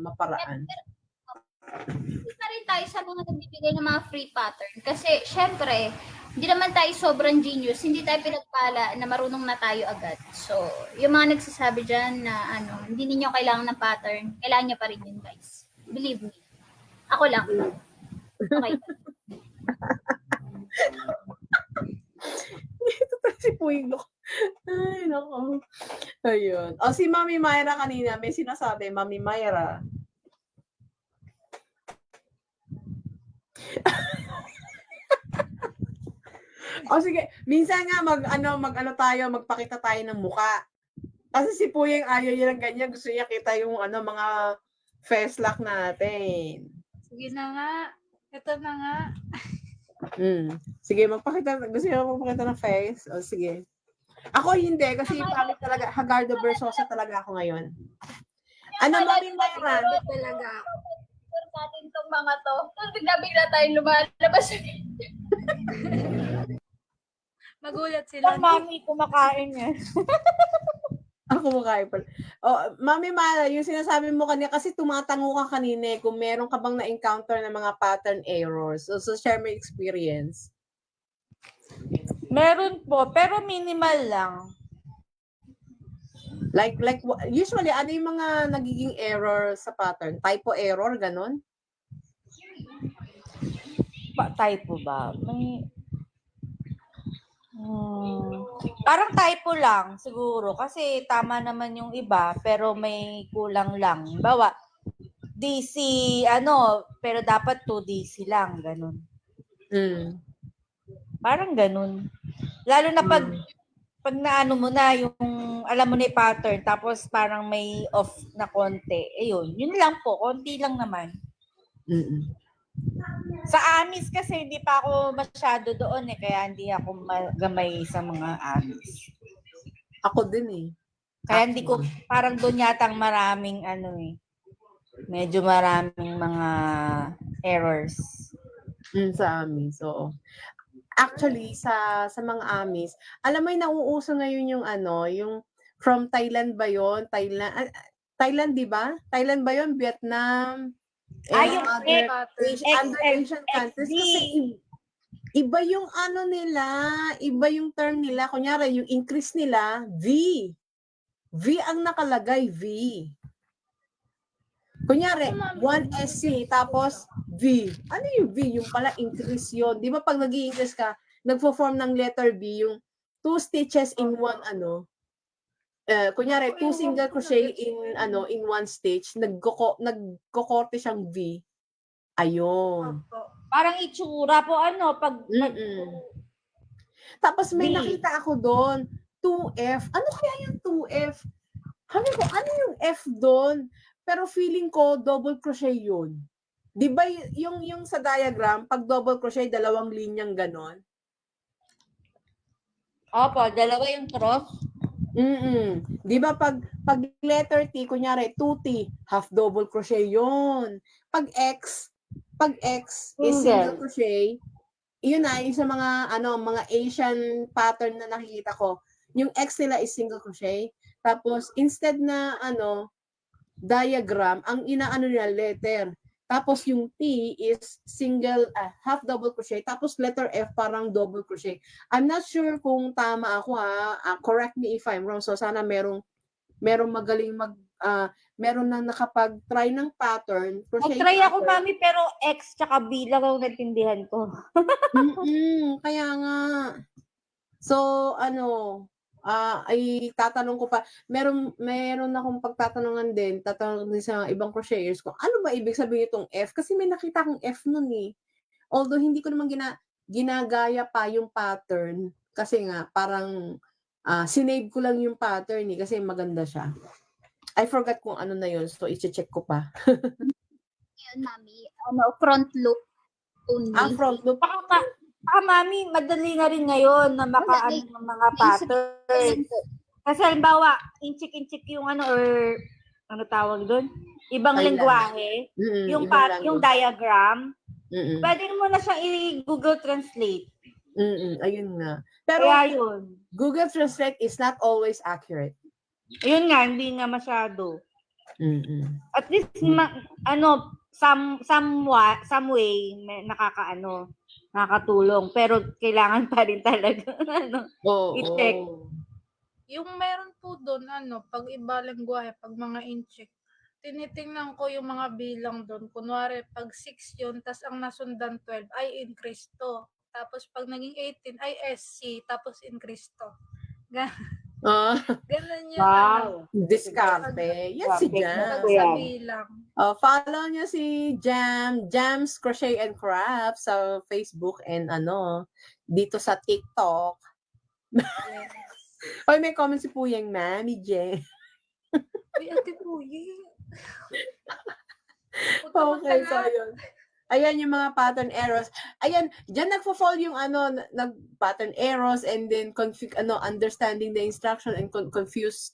Isa rin tayo sa mga nagbibigay ng mga free pattern. Kasi, syempre, hindi naman tayo sobrang genius. Hindi tayo pinagpala na marunong na tayo agad. So, yung mga nagsasabi dyan na hindi ninyo kailangan ng pattern, kailangan nyo pa rin yun, guys. Believe me. Ako lang. Okay. Ito si Puig. Ay, nako. Ayun. Si Mami Myra kanina, may sinasabi, Mami Myra. Sige, minsan nga magpakita tayo ng muka. Kasi si Puyeng ayaw niya ng ganyan, gusto niya kita yung mga face lock natin. Sige na nga. Ito na nga. Sige, gusto niya magpakita ng face. Sige. Ako hindi, kasi pangit talaga, Hagardo Versosa talaga ako ngayon. Mami Myra? Talaga. Natin tong mga to. Tapos bigla tayong lumalabas. Magulat sila. Mami, kumakain niya. Ako makain pala. Mami Mara, yung sinasabi mo kanina, kasi tumatango ka kanina kung meron ka bang na-encounter na mga pattern errors. So share my experience. Meron po, pero minimal lang. Like usually, ano yung mga nagiging error sa pattern? Typo error, ganon? Typo ba? Parang typo lang siguro kasi tama naman yung iba pero may kulang lang. Bawa DC pero dapat 2 DC lang ganun. Mm. Parang ganun. Lalo na pag Mm. pag naano mo na yung alam mo na yung pattern tapos parang may off na konti. Ayun, yun lang po, konti lang naman. Mm. Sa amis kasi hindi pa ako masyado doon kaya hindi ako gamay sa mga amis. Ako din eh. Kaya hindi ko, parang doon yatang maraming medyo maraming mga errors. Sa amin. So, actually, sa mga amis, alam mo yung nauuso ngayon yung yung from Thailand ba yun? Thailand, di ba? Thailand ba yun? Vietnam? And yung other pattern. Asian countries. Kasi iba yung nila, iba yung term nila. Kunyari, yung increase nila, V. V ang nakalagay, V. Kunyari, 1SC, tapos V. Ano yung V? Yung pala, increase yun. Di ba pag nag-i-increase ka, nagpo-form ng letter B, yung 2 stitches in one, kunyari, 2 single crochet in one stitch, nagkokorte siyang V. Ayun. Parang itsura po pag Tapos may V. nakita ako doon, 2F. Ano kaya yung 2F? Sabi ko, ano yung F doon? Pero feeling ko, double crochet yun. Di ba yung sa diagram, pag double crochet, 2 linyang ganon? Opo, dalawa yung cross. Di ba pag letter T, kunyari 2T, half double crochet yun. Pag X is single crochet, yun na, yung sa mga Asian pattern na nakikita ko, yung X nila is single crochet, tapos instead na diagram, ang inaano nila letter. Tapos yung T is single, half double crochet. Tapos letter F parang double crochet. I'm not sure kung tama ako correct me if I'm wrong. So sana merong magaling meron na nakapag-try ng pattern. Mag-try ako, mami, pero X tsaka B lang ang natindihan ko. Kaya nga. So, ay tatanong ko pa, meron akong tatanong din sa ibang crocheters kung ano ba ibig sabihin itong F kasi may nakita akong F nun eh. Although hindi ko naman ginagaya pa yung pattern kasi nga parang sinave ko lang yung pattern eh kasi maganda siya. I forgot kung ano na yun, so i-check ko pa. Yun, mami. Front loop only. Front loop. Mami, madali na rin ngayon na makaano ng mga pattern. Kasi halimbawa, inchik-inchik yung or ano tawag doon? Ibang lengguwahe. Yung diagram. Pwede mo na siyang i-Google Translate. Ayun nga. Pero kaya yun. Google Translate is not always accurate. Ayun nga, hindi nga masyado. At least, some way, nakakatulong. Pero kailangan pa rin talaga, i-check. Yung meron po doon, pag iba lengguwahe, pag mga incheck, tinitingnan ko yung mga bilang doon. Kunwari, pag 6 yun, tas ang nasundan 12, ay increase to. Tapos pag naging 18, ay SC, tapos increase to. Ganun yun. Wow. Diskarte. Yan si Jam. Pag sa bilang. Follow nyo si Jam's Crochet and Craft sa Facebook and dito sa TikTok. Yes. Oy, may comment si Puyeng, Mami J. Uy, Ate Puyi. Okay, so yun. Ayan yung mga pattern errors. Ayan, dyan nagfo-fall yung pattern errors and then understanding the instruction and confusing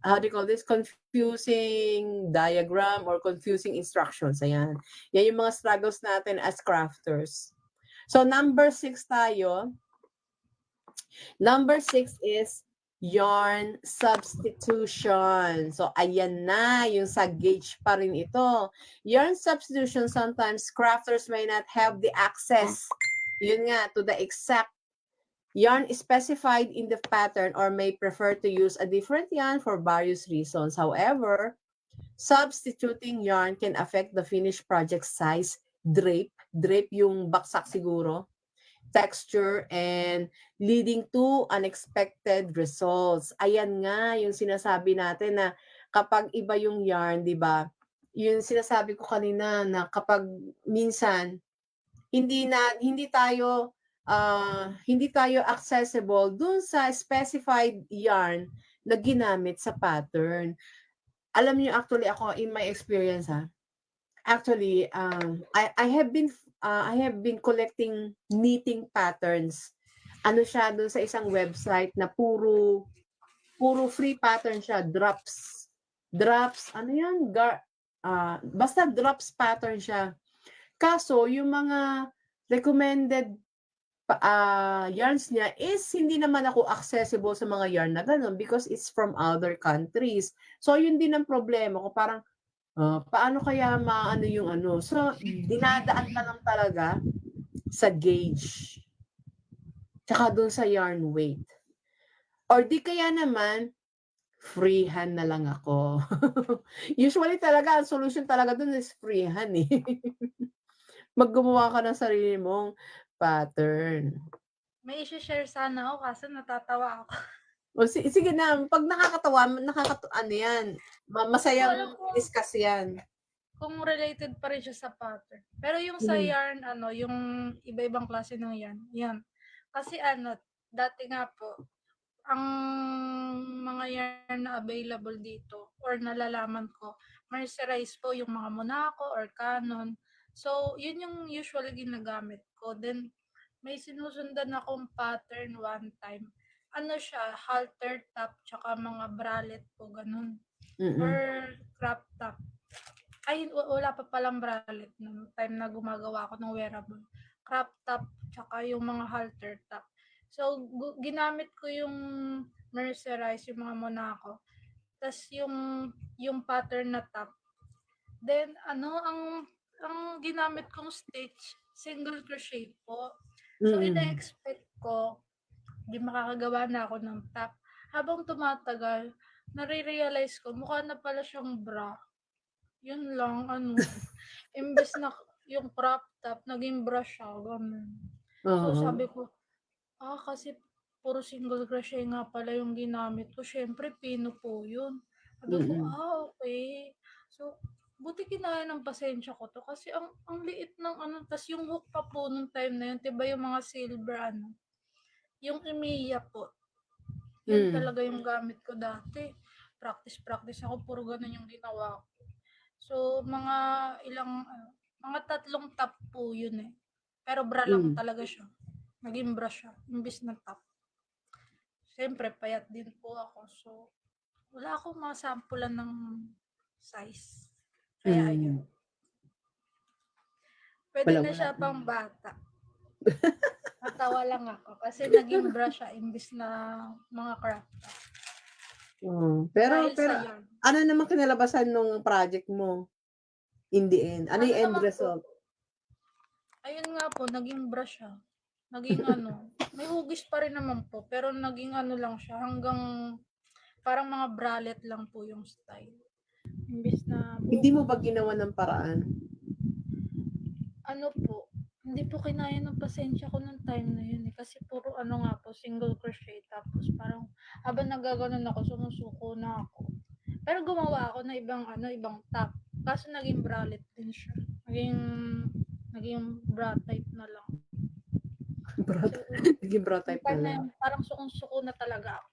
how do you call this? Confusing diagram or confusing instructions. Ayan. Yan yung mga struggles natin as crafters. So number 6 tayo. Number 6 is yarn substitution. So, ayan na, yung sa gauge pa rin ito. Yarn substitution, sometimes crafters may not have the access, yun nga, to the exact yarn specified in the pattern or may prefer to use a different yarn for various reasons. However, substituting yarn can affect the finished project size, drape, drape yung baksak siguro, texture, and leading to unexpected results. Ayan nga yung sinasabi natin na kapag iba yung yarn, 'di ba? Yung sinasabi ko kanina na kapag minsan hindi tayo accessible dun sa specified yarn na ginamit sa pattern. Alam niyo, actually ako in my experience, actually I have been collecting knitting patterns. Ano siya dun sa isang website na puro free pattern siya, drops. Drops, ano yan? Basta drops pattern siya. Kaso, yung mga recommended yarns niya is hindi naman ako accessible sa mga yarn na ganun because it's from other countries. So, yun din ang problema ko. Parang, paano kaya maano yung ano? So, dinadaan ka lang talaga sa gauge. Tsaka dun sa yarn weight. Or di kaya naman, freehand na lang ako. Usually talaga, ang solution talaga dun is freehand eh. Maggumawa ka ng sarili mong pattern. May isi-share sana ako kaso natatawa ako. O sige na, pag nakakatawa, ano yan, masayang Alam ko. discuss yan. Kung related pa rin siya sa pattern. Pero yung sa yarn, yung iba-ibang klase ng yarn, yan. Kasi dati nga po, ang mga yarn na available dito or nalalaman ko, mercerize po yung mga Monaco or Canon. So, yun yung usually ginagamit ko. Then, may sinusundan akong pattern one time. Ano siya, halter top, tsaka mga bralette po, ganun. Or crop top. Ay, wala pa palang bralette nung time na gumagawa ako ng wearable. Crop top, tsaka yung mga halter top. So, ginamit ko yung mercerize, yung mga Monaco. Tapos yung pattern na top. Then, ang ginamit kong stitch, single crochet po. So, ina-expect ko, di makakagawa na ako ng top. Habang tumatagal, nare-realize ko, mukha na pala siyang bra. Yun lang, imbes na yung crop top, naging bra siya, ganun. So, sabi ko, kasi puro single crochet nga pala yung ginamit ko. Syempre, pino po yun. Sabi ko, okay. So, buti kinaya ng pasensya ko to kasi ang liit ng tas yung hook pa po nung time na yun, diba yung mga silver yung Emiya po. Yun talaga yung gamit ko dati. Practice ako, puro ganun yung ginawa ko. So, mga 3 top po yun eh. Pero bra lang talaga siya. Naging bra siya, imbis na top. Siyempre, payat din po ako. So, wala akong masampulan ng size. Kaya ayun. Pwede na siya pang bata. Natawa lang ako kasi naging bra siya imbis na mga crop top. Pero Dahil sa yarn. ano naman kinalabasan nung project mo? In the end, ano yung end result? Ayun nga po, naging bra siya. Naging may hugis pa rin naman po, pero naging lang siya, hanggang parang mga bralette lang po yung style. Imbis na Hindi mo ba ginawa ng paraan? hindi po kinaya ng pasensya ko nung time na yun eh. Kasi puro nga po, single crochet. Tapos parang habang nagaganon ako, sumusuko na ako. Pero gumawa ako na ibang top. Kaso naging bralette din siya. Naging bra type na lang. Naging bra type na lang. Parang sukong-suko na talaga ako.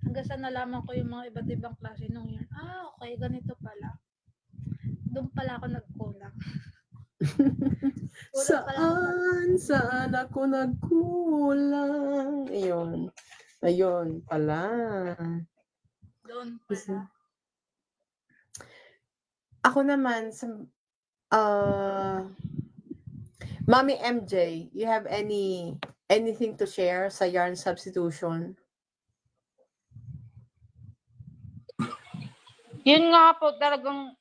Hanggang sa nalaman ko yung mga iba't ibang klase nung yarn. Okay, ganito pala. Doon pala ako nagkulang. Saan ako nagkulang? Ayun pala. Doon pala. Ako naman, Mommy MJ, you have anything to share sa yarn substitution? Yun nga po talagang,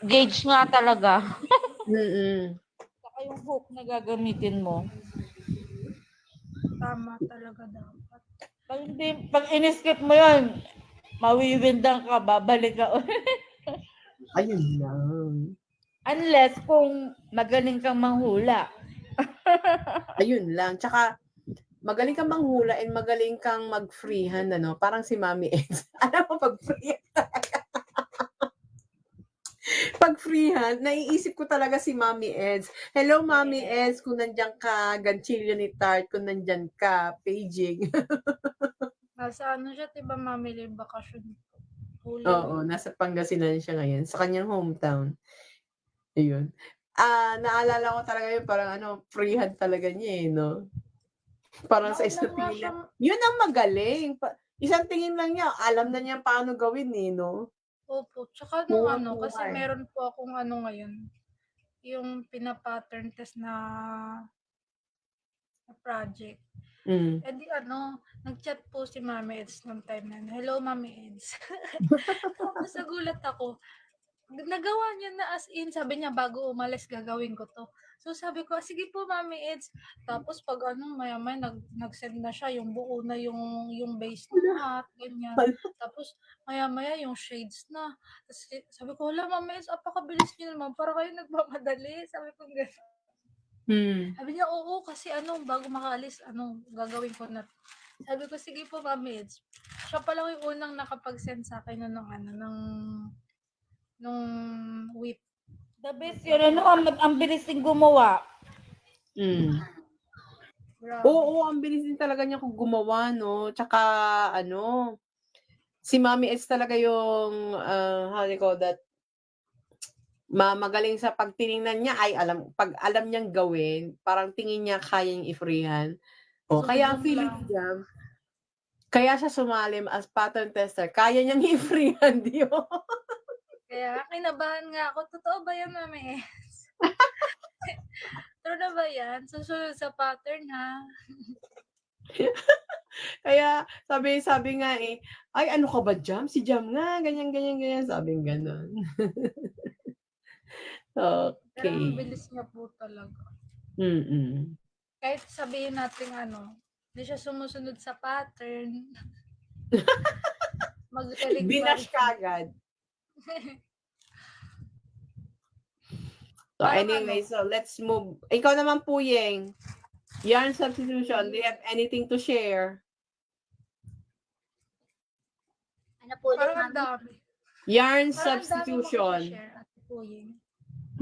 gauge nga talaga. Saka yung hook na gagamitin mo. Tama talaga dapat. Pag in-skip mo yun, mawiwindang ka, babalik ka ulit. Ayun lang. Unless kung magaling kang manghula. Ayun lang. Tsaka, magaling kang manghula and magaling kang mag-freehand, ano? Parang si Mami Eds. Alam mo, pag freehand, naiisip ko talaga si Mami Eds. Hello, Mami Eds, kung nandiyan ka, Ganchillo ni Tart, kung nandiyan ka, paging. Nasa ano siya, diba, mamili bakasyon. Huli. Oo, nasa Pangasinan siya ngayon, sa kanyang hometown. Ayun. Naalala ko talaga yun, parang freehand talaga niya no? Parang sa Nauna nga Estapila. siyang, Yun ang magaling. Isang tingin lang niya, alam na niya paano gawin no? opo. Tsaka nung ano, Kuha-kuha kasi meron po akong ano ngayon, yung pina-pattern test na project. Mm. Eh di ano, nag-chat po si Mami Eds nung time na yun. Hello, Mami Eds. Tapos nagulat ako. Nagawa niya na as in, sabi niya bago umalis gagawin ko to. So sabi ko, sige po Mami Eds. Tapos pag ano, maya-maya nag-send na siya, yung buo na yung base ng hat, ganyan. Tapos maya-maya yung shades na. Tapos sabi ko, wala Mami Eds, apakabilis niyo naman, para kayo nagmamadali. Sabi ko gano'n. Sabi niya, oo, kasi bago makaalis, gagawin ko na. Sabi ko, sige po Mami Eds. Siya pa lang yung unang nakapag-send sa akin nung whip. The best yun. Ang bilis din gumawa. Mm. Grabe. Oo, ang bilis din talaga niya kung gumawa, no? Tsaka, si Mami Eds talaga yung, how do you call that? Magaling sa pag tiningnan niya ay pag alam niyang gawin, parang tingin niya kaya niyang i-freehand. Kaya ang Susunod feeling lang. ko diyan, kaya siya sumalim as pattern tester, kaya niyang i-freehand yun. Kaya kinabahan nga ako. Totoo ba yan, Mami Eds? True na ba yan? Susunod sa pattern, ha? Kaya sabi nga ay ano ka ba Jam? Si Jam nga, ganyan, sabing gano'n. Pero ang Okay. bilis niya po talaga. Mm. Kahit sabihin natin hindi siya sumusunod sa pattern. Magaling Binash ka agad. So Parang anyway, so let's move. Ikaw naman po, Yeng. Yarn substitution, do you have anything to share? Ano po ulit, Parang ang mami? dami. Yarn Parang ang dami substitution. makikishare, Ate Puying.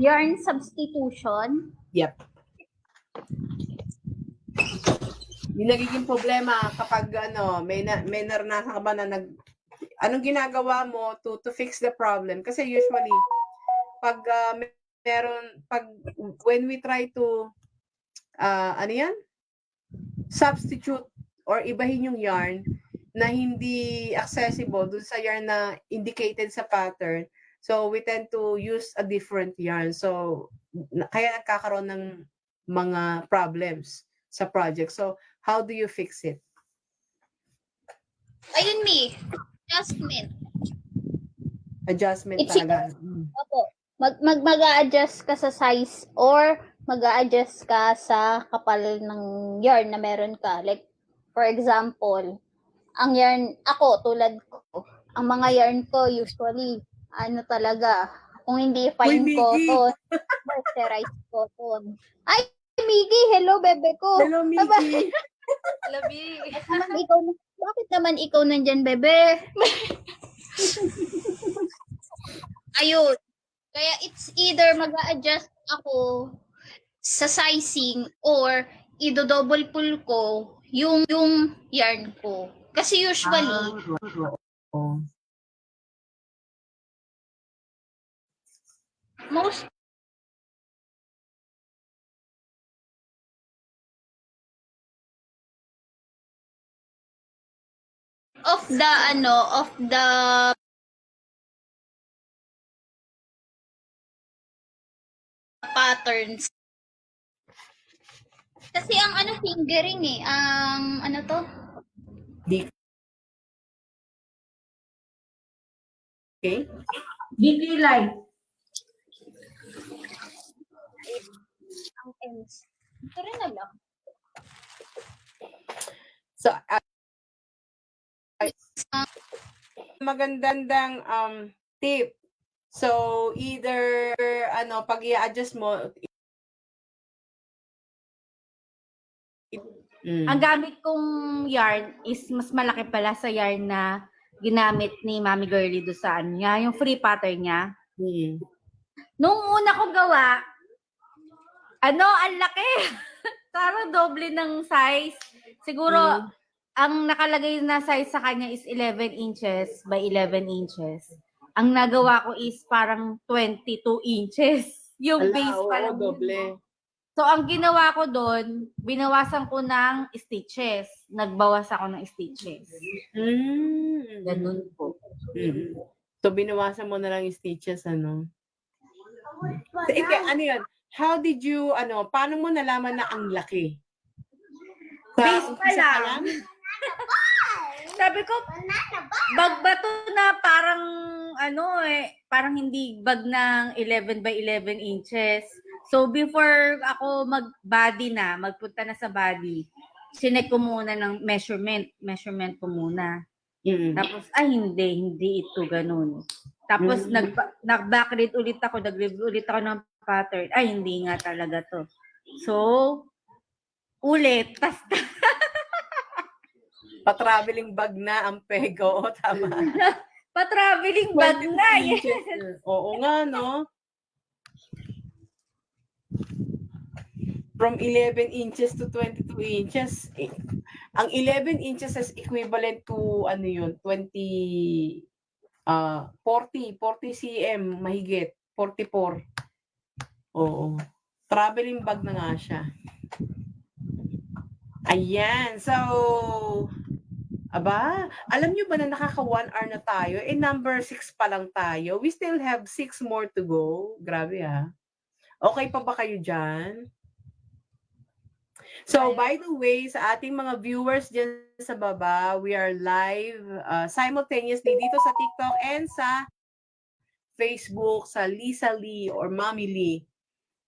Yarn substitution. Yep. Yung nagiging problema kapag may naranasan ka ba na anong ginagawa mo to fix the problem? Kasi usually pag when we try to substitute or ibahin yung yarn na hindi accessible dun sa yarn na indicated sa pattern, so we tend to use a different yarn. So kaya nagkakaroon ng mga problems sa project. So how do you fix it? Ayun, Mi. Adjustment. Adjustment It's talaga. Opo. Mag-a-adjust ka sa size or mag-a-adjust ka sa kapal ng yarn na meron ka. Like, for example, ang yarn, tulad ko, ang mga yarn ko usually, talaga, kung hindi fine Miggy! cotton, moisturized cotton. Ay, Miggy, hello, bebe ko. Hello, Miggy! Labi. Bakit naman ikaw nandyan, bebe? Ayun. Kaya it's either mag-a-adjust ako sa sizing or i-double pull ko yung yarn ko. Kasi usually, most of the patterns. Kasi ang fingering ang to? Okay? Dikilay. Ang ends. Ito rin na lang. So, magandang tip So, either, pag i-adjust mo, Ang gamit kong yarn is mas malaki pala sa yarn na ginamit ni Mami Girlie do sa ano niya, yung free pattern niya. Mm. Nung una ko gawa, ang laki. Parang doble ng size. Siguro, ang nakalagay na size sa kanya is 11 inches by 11 inches. Ang nagawa ko is parang 22 inches. Yung Ala, base pa oo, lang. doble. So, ang ginawa ko doon, binawasan ko ng stitches. Nagbawas ako ng stitches. Ganun po. Mm. So, binawasan mo na lang yung stitches, ano? So, ano yun? How did you, paano mo nalaman na ang laki? Base pa umpisa lang. Sabi ko, bag ba to na parang, parang hindi bag ng 11 by 11 inches. So, before ako magpunta na sa body, sinek ko muna ng measurement ko muna. Mm. Tapos, hindi ito ganun. Tapos, nag-backread ulit ako, nag-review ulit ako ng pattern. Hindi nga talaga to. So, ulit. Pa-traveling bag na ang pego, tama. Pa-traveling bag 22 na. inches. Oo nga, no? From 11 inches to 22 inches. Ang 11 inches is equivalent to, 40 cm, mahigit. 44. Oo. Traveling bag na nga siya. Ayan. So, alam nyo ba na nakaka 1 hour na tayo? Number 6 pa lang tayo. We still have 6 more to go. Grabe Okay pa ba kayo dyan? So, by the way, sa ating mga viewers dyan sa baba, we are live simultaneously dito sa TikTok and sa Facebook, sa Lisa Lee or Mommy Lee,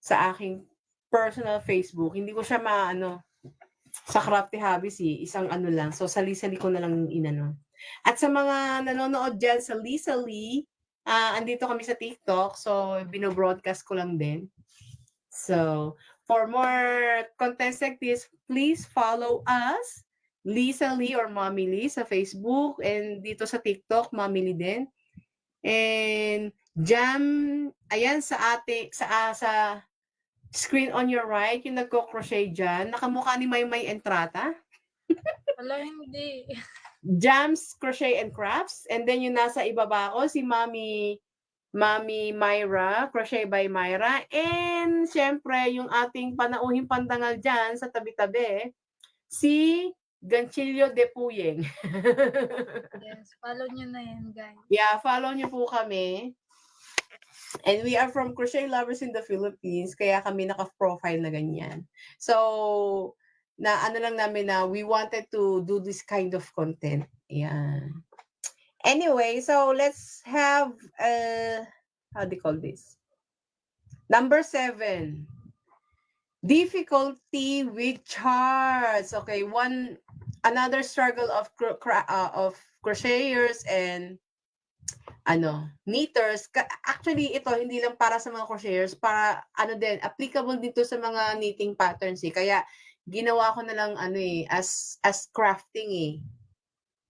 sa aking personal Facebook. Hindi ko siya sa Crafty Hobbies isang lang. So, sa Lisa Lee ko na lang inano. At sa mga nanonood dyan sa Lisa Lee, andito kami sa TikTok. So, binobroadcast ko lang din. So, for more contents like this, please follow us, Lisa Lee or Mommy Lee sa Facebook and dito sa TikTok, Mommy Lee din. And Jam, ayan sa screen on your right, yung nagko-crochet dyan, nakamukha ni Maymay Entrata. Wala, hindi. Jam's Crochet and Crafts. And then yung nasa ibaba ko, si Mami Myra, Crochet by Myra. And syempre, yung ating panauhing pandangal dyan sa tabi-tabi, si Ganchillo de Puyeng. Yes, follow nyo na yan, guys. Yeah, follow nyo po kami. And we are from Crochet Lovers in the Philippines, kaya kami naka-profile na ganyan. So, lang namin na we wanted to do this kind of content. Yan. Anyway, so let's have, how do you call this? Number 7. Difficulty with charts. Okay, another struggle of crocheters and knitters. Actually, ito hindi lang para sa mga crocheters, para applicable dito sa mga knitting patterns Kaya ginawa ko na lang as crafting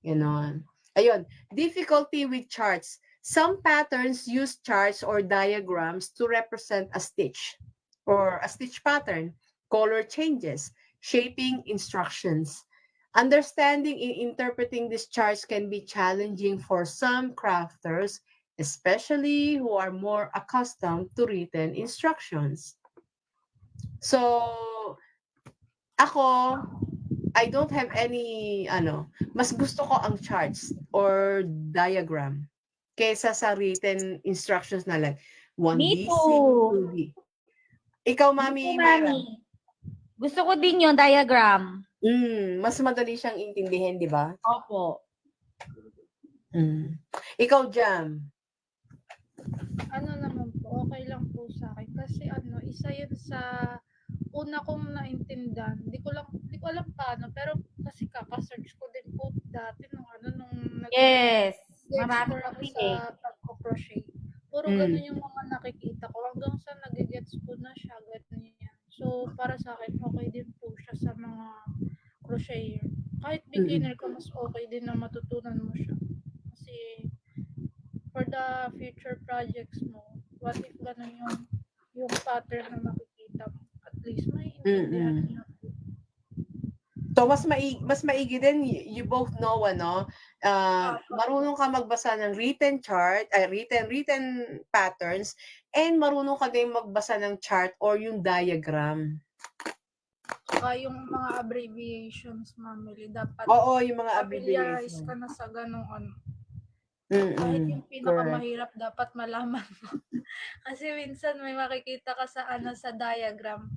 Ganon. Ayun, difficulty with charts. Some patterns use charts or diagrams to represent a stitch or a stitch pattern, color changes, shaping instructions. Understanding and interpreting these charts can be challenging for some crafters, especially who are more accustomed to written instructions. So, ako, I don't have any, mas gusto ko ang charts or diagram kaysa sa written instructions na lang. 1B, Me too. 2B. Ikaw, Mami, Myra. Gusto ko din yung diagram. Mas madali siyang intindihin, di ba? Opo. Ikaw, Jam. Naman po, okay lang po sa akin. Kasi isa yun sa una kong naintindihan. Hindi ko alam paano, pero kasi kaka-search ko din po dati nung Yes. nag-explore Marami ako kasi sa pagko-crochet. Puro Mm. ganun yung mga nakikita ko. Hanggang sa nagigets ko na siya, ganyan. So, para sa akin, okay din po siya sa mga crocheter. Kahit beginner ka, mas okay din na matutunan mo siya. Kasi, for the future projects mo, what if ganun yung pattern na makikita mo? At least, may intindihan Mm. niya. So mas maigi din you both know ano, marunong ka magbasa ng written chart, written patterns and marunong ka din magbasa ng chart or yung diagram. Saka yung mga abbreviations, Mamily, dapat Oo, yung mga familiarize abbreviation. ka na sa ganung ano. Kahit yung Correct. pinakamahirap dapat malaman mo. Kasi minsan may makikita ka sa sa diagram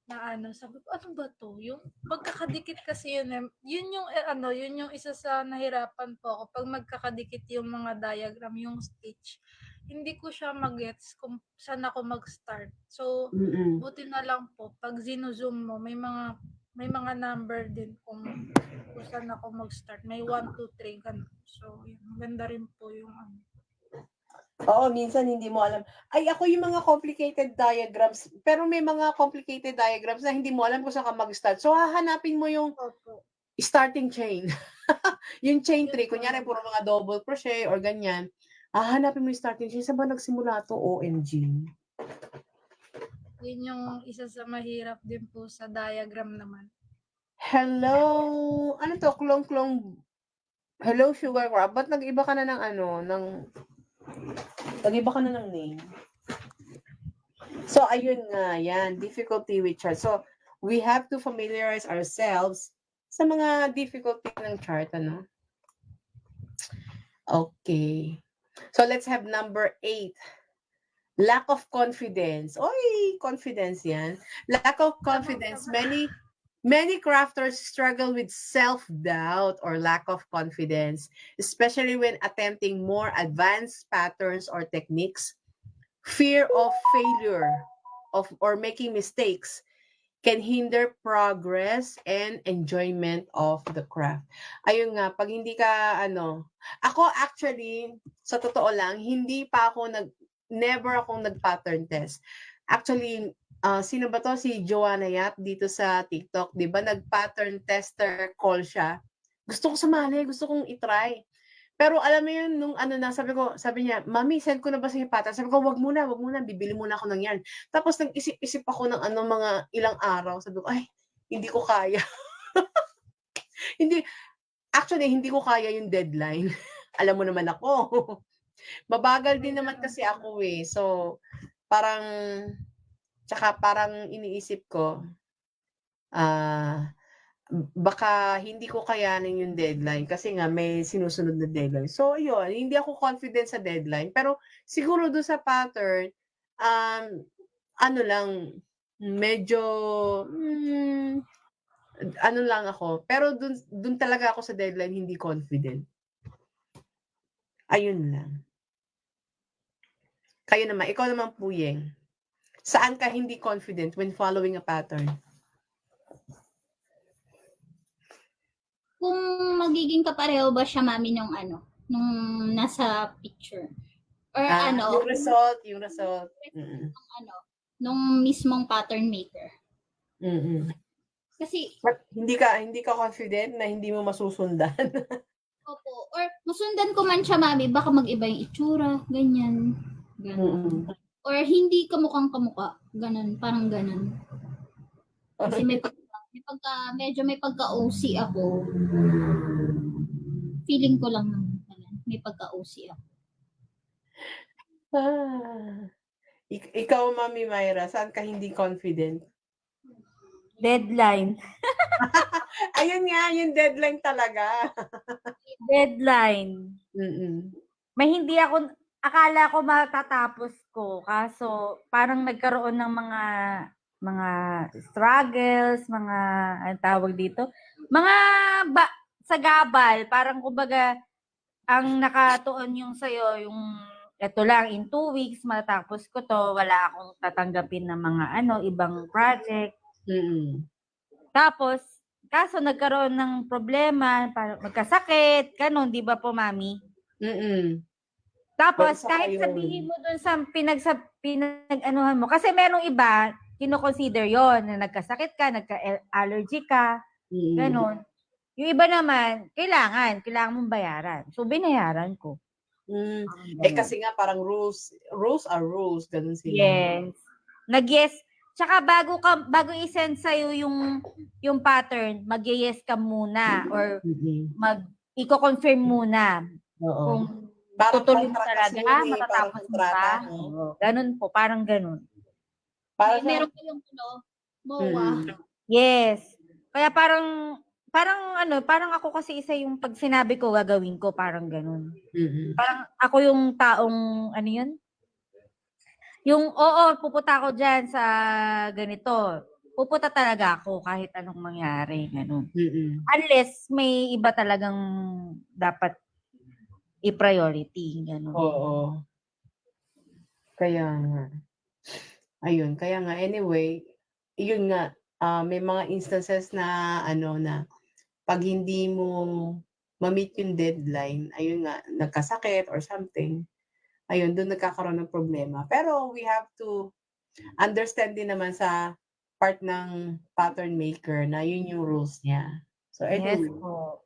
na sabi ko, ano ba to? Yung magkakadikit kasi yun eh. Yun yung yun yung isa sa nahirapan po ako pag magkakadikit yung mga diagram, yung stitch. Hindi ko siya magets kung saan ako mag-start. So, Mm. buti na lang po pag zino-zoom mo, may mga number din kung saan ako mag-start. May 1, 2, 3 ganun. So, yun, maganda rin po yung Oo, minsan hindi mo alam. Ay, ako yung mga complicated diagrams, pero may mga complicated diagrams na hindi mo alam kung saan ka mag-start. So, hahanapin mo yung Opo. starting chain. Yung chain Yun tree, po kunyari yun. puro mga double crochet or ganyan. Hahanapin mo yung starting chain. Saan ba nagsimula to? OMG. Yun yung isa sa mahirap din po sa diagram naman. Hello? Ano to? Klong-klong. Hello, Sugar Crab. Ba't nag-iba ka na ng nag-iba ka na ng name? So, ayun nga, yan. Difficulty with chart. So, we have to familiarize ourselves sa mga difficulty ng chart, ano? Okay. So, let's have number 8. Lack of confidence. Oy, confidence yan. Lack of confidence. Many crafters struggle with self-doubt or lack of confidence, especially when attempting more advanced patterns or techniques. Fear of failure or making mistakes can hinder progress and enjoyment of the craft. Ayun nga, pag hindi ka ako actually, sa totoo lang, never akong nag-pattern test. Actually, sino ba to? Si Joanna Yap dito sa TikTok, 'di ba? Nag-pattern tester call siya. Gusto ko sumali, gusto kong i-try. Pero alam mo yun, nung sabi niya, "Mami, send ko na ba sa'yo yung pattern?" Sabi ko, wag muna, bibili muna ako ng yarn. Tapos nag-isip-isip ako ng mga ilang araw. Sabi ko, ay, hindi ko kaya. Hindi ko kaya yung deadline. Alam mo naman ako. Mabagal din naman kasi ako eh. So, parang iniisip ko, baka hindi ko kayanin yung deadline kasi nga may sinusunod na deadline. So, yun, hindi ako confident sa deadline. Pero siguro doon sa pattern, medyo, lang ako. Pero doon talaga ako sa deadline, hindi confident. Ayun lang. Kayo naman, ikaw naman, Puyeng. Saan ka hindi confident when following a pattern? Kung magiging kapareho ba siya, Mami, nung nasa picture. Or Yung result. Mm-mm. Nung mismong pattern maker. Mm-mm. Kasi, hindi ka confident na hindi mo masusundan. opo, or masundan ko man siya, Mami, baka mag-iba yung itsura, ganyan. Ganun. Or hindi kamukhang kamukha, ganun, parang ganun. Kasi medyo may pagka-OC ako. Feeling ko lang naman may pagka-OC ako. Ikaw, Mami Myra, saan ka hindi confident? Deadline. Ayun nga, yung deadline talaga. Deadline. Mm-mm. May akala ko matatapos ko. Kaso, parang nagkaroon ng mga struggles, anong tawag dito? Sagabal. Parang kumbaga, ang nakatuon yung sa'yo, yung eto lang, in 2 weeks, matatapos ko to, wala akong tatanggapin ng mga ibang project. Mm-mm. Tapos, kaso nagkaroon ng problema, parang magkasakit, ganun, di ba po, Mami? Mm-mm. Tapos, Pero sa kahit ngayon, sabihin mo dun sa pinag-anuhan mo, kasi merong iba, kino-consider yon na nagkasakit ka, nagka-allergy ka, mm, ganun. Yung iba naman, kailangan mong bayaran. So, binayaran ko. Parang ganun. kasi nga parang rules are rules, ganun sila. Yes. Nag-yes. Tsaka bago i-send sa'yo yung pattern, mag-yes ka muna or Mm-mm. i-confirm muna Oo. kung Parang tutuloy mo kontrata kasi talaga, yun parang matatapos mo kontrata, pa. no? Oo, ganun po, parang ganun. Parang Meron kayong MOA. Yes. Kaya parang ako kasi isa yung pag sinabi ko gagawin ko, parang ganun. Parang ako yung taong, ano yun? Yung, oo, pupunta ako dyan sa ganito. Pupunta talaga ako kahit anong mangyari. Ganun. Unless may iba talagang dapat i-priority. Ganun. Oo. Kaya nga. Ayun, kaya nga anyway, yun nga, may mga instances na na pag hindi mo ma-meet yung deadline, ayun nga, nagkasakit or something, ayun, dun nagkakaroon ng problema. Pero we have to understand din naman sa part ng pattern maker na yun yung rules niya. So Yes anyway. po.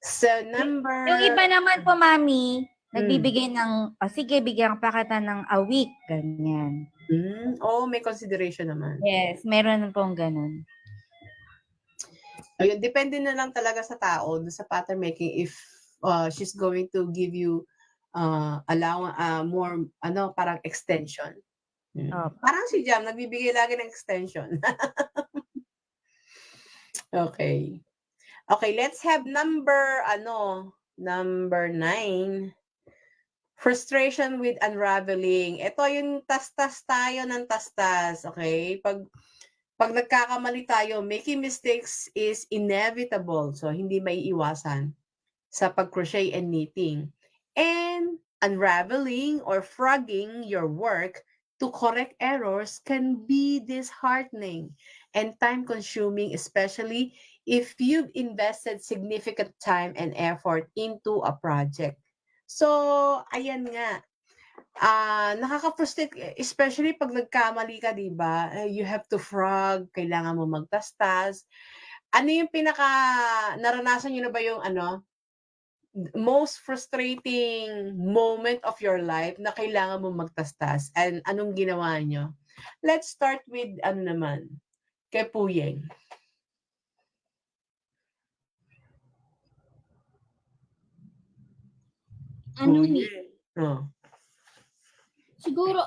So number... Yung iba naman po, Mami, nagbibigay ng, sige, bigyan pa kita ng a week. Ganyan. may consideration naman. Yes, meron pong ganun. Ayun, depende na lang talaga sa tao, sa pattern making, if she's going to give you more, parang extension. Parang si Jam, nagbibigay lagi ng extension. Okay. Okay, let's have number 9. Frustration with unraveling. Ito yung tas-tas tayo ng tas-tas, okay? Pag nagkakamali tayo, making mistakes is inevitable. So, hindi maiiwasan sa pag-crochet and knitting. And unraveling or frogging your work to correct errors can be disheartening and time-consuming, especially if you've invested significant time and effort into a project. So, ayan nga. Nakaka-frustrate, especially pag nagkamali ka, di ba? You have to frog, kailangan mo magtastas. Ano yung naranasan nyo na ba yung most frustrating moment of your life na kailangan mo magtastas? And anong ginawa nyo? Let's start with, kay Puyeng. Siguro,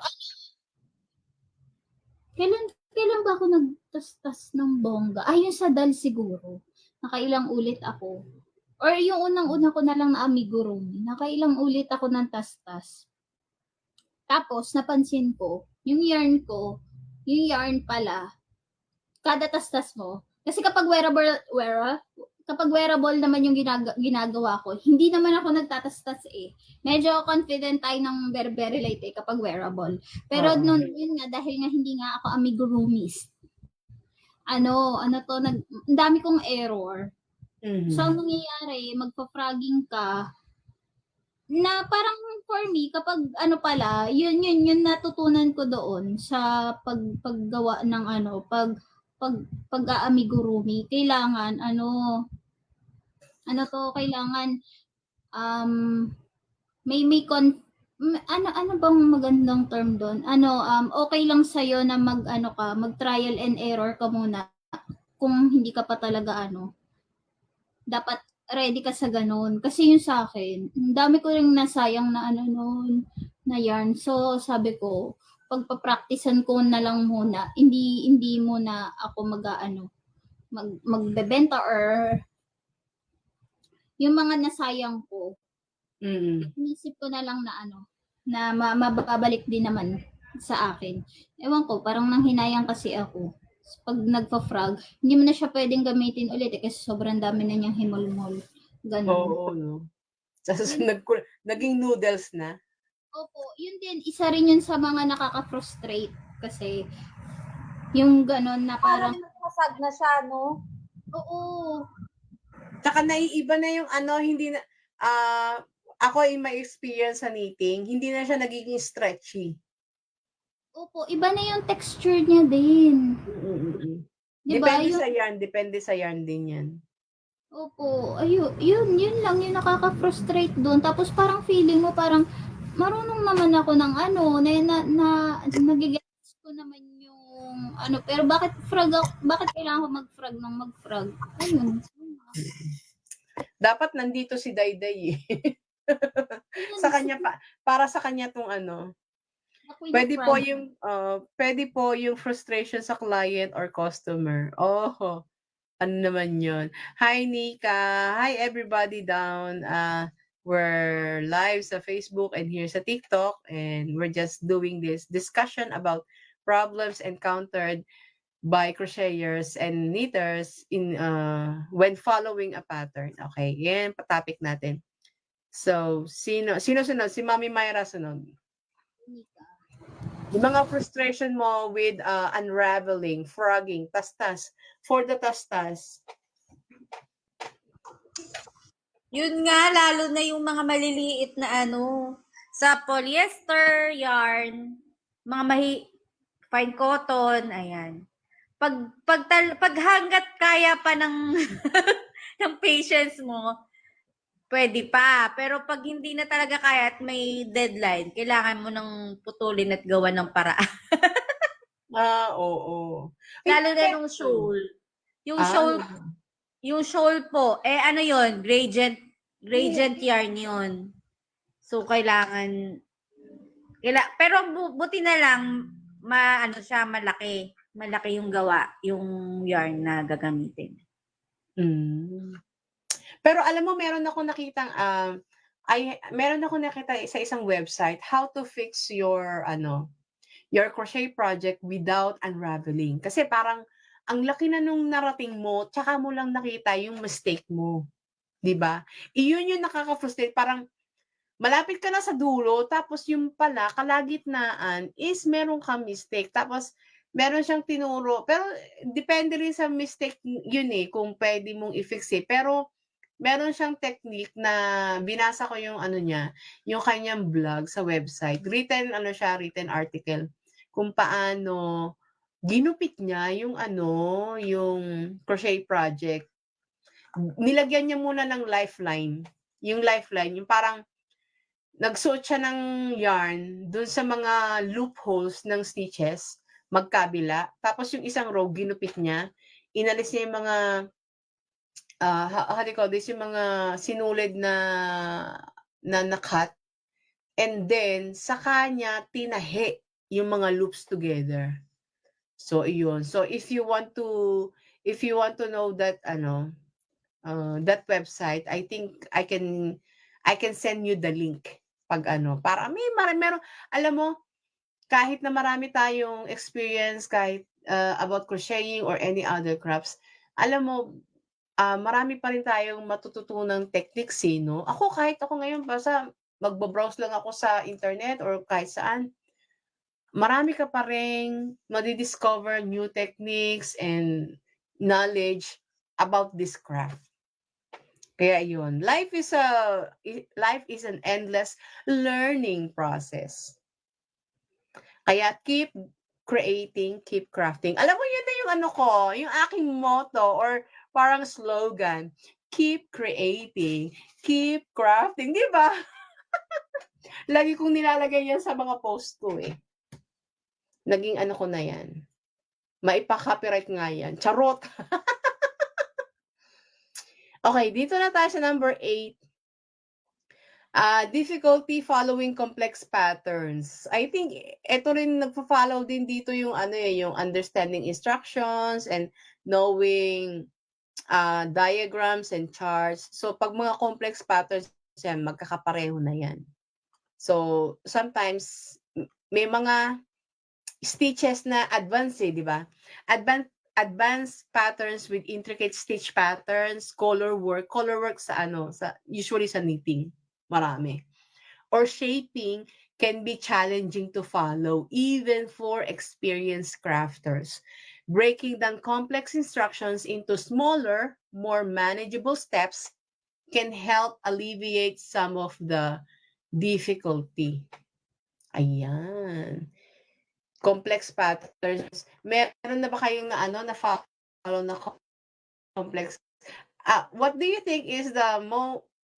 kailan ba ako nagtastas ng bongga? Yung sa DAL siguro. Nakailang ulit ako. Or yung unang-una ko na lang na amigurumi. Nakailang ulit ako ng tastas. Tapos, napansin ko, yung yarn pala, kada tastas mo, kasi kapag wearable naman yung ginagawa ko, hindi naman ako nagtatastas eh. Medyo confident tayo ng very light kapag wearable. Pero yun nga, dahil nga hindi nga ako amigurumis, ang dami kong error. So, ang nangyayari, magpa-frogging ka, na parang for me, kapag yun natutunan ko doon sa paggawa ng pag-aamigurumi, kailangan kailangan may bang magandang term doon? Okay lang sa'yo na mag trial and error ka muna kung hindi ka pa talaga dapat ready ka sa ganun. Kasi yung sa akin, ang dami ko ring nasayang na noon na yarn. So, sabi ko, pagpa-practicean ko na lang muna. Hindi muna ako magbebenta or yung mga nasayang ko. Inisip ko na lang na mababalik din naman sa akin. Ewan ko, parang nanghinayang kasi ako. Pag nagpa-frog, hindi mo na siya pwedeng gamitin ulit kasi sobrang dami na niyang himol-mol. Ganun. Oo, no? Tapos naging noodles na. Opo, yun din. Isa rin yun sa mga nakaka-frustrate kasi yung ganun na parang Masag na siya, no? oo. Tsaka naiiba na yung hindi na, ako in my experience sa knitting, hindi na siya nagiging stretchy. Opo, iba na yung texture niya din. Di ba? Depende sa yarn din yan. Opo, yun lang yung nakaka-frustrate doon. Tapos parang feeling mo parang marunong naman ako ng ano, nagigets ko naman yung ano, pero bakit kailangan ko mag-frag? Ayun. Dapat nandito si Dayday eh. Sa kanya para sa kanya tong ano. Pwede po yung frustration sa client or customer. Oh, ano naman yun. Hi Nika, hi everybody down. We're live sa Facebook and here sa TikTok, and we're just doing this discussion about problems encountered by crocheters and knitters in when following a pattern. Okay, yan pa topic natin. So, sino sunod? Si Mami Myra sunod. Yung mga frustration mo with unraveling, frogging, tastas. For the tastas. Yun nga, lalo na yung mga maliliit na sa polyester yarn, mga fine cotton, ayan. Pag hanggat kaya pa ng ng patience mo, pwede pa. Pero pag hindi na talaga kaya at may deadline, kailangan mo nang putulin at gawa ng paraan. Oo. Lalo na nung shawl. Yung shawl po, ano yun? Gradient yarn yun. So, pero buti na lang, siya, malaki. Malaki yung gawa, yung yarn na gagamitin. Pero alam mo, meron ako nakita sa isang website, how to fix your crochet project without unraveling. Kasi parang, ang laki na nung narating mo, tsaka mo lang nakita yung mistake mo. 'Di ba? Iyon yung nakaka-frustrate, parang malapit ka na sa dulo, tapos yung pala kalagitnaan is meron kang mistake, tapos meron siyang tinuro, pero depende rin sa mistake yun kung pwede mong i-fix pero meron siyang technique na binasa ko yung niya, yung kanyang blog sa website, written article kung paano ginupit niya yung yung crochet project. Nilagyan niya muna ng lifeline. Yung lifeline, yung parang nagsuot siya ng yarn dun sa mga loopholes ng stitches, magkabila. Tapos yung isang row, ginupit niya. Inalis niya yung mga, how do you call this, yung mga sinulid na cut. And then, sa kanya, tinahi yung mga loops together. So, iyon. So, if you want to know that, that website, I think I can send you the link pag para meron, alam mo, kahit na marami tayong experience kahit about crocheting or any other crafts, alam mo, marami pa rin tayong matututunang techniques no? Kahit ako ngayon basta magbo-browse lang ako sa internet or kahit saan, marami ka pa ring madi-discover new techniques and knowledge about this craft. Kaya yun, life is an endless learning process. Kaya keep creating, keep crafting. Alam mo, yun na yung yung aking motto or parang slogan, keep creating, keep crafting, di ba? Lagi kong nilalagay yan sa mga post ko Naging ko na yan. Maipa-copyright nga yan. Charot! Okay, dito na tayo sa number 8. Difficulty following complex patterns. I think ito rin nagpo-follow din dito yung yung understanding instructions and knowing diagrams and charts. So pag mga complex patterns yan, magkakapareho na yan. So sometimes may mga stitches na advanced di ba? Advanced patterns with intricate stitch patterns, color work sa usually sa knitting, marami. Or shaping can be challenging to follow even for experienced crafters. Breaking down complex instructions into smaller, more manageable steps can help alleviate some of the difficulty. Ayan. Complex patterns. Meron na ba kayong na follow na complex? What do you think is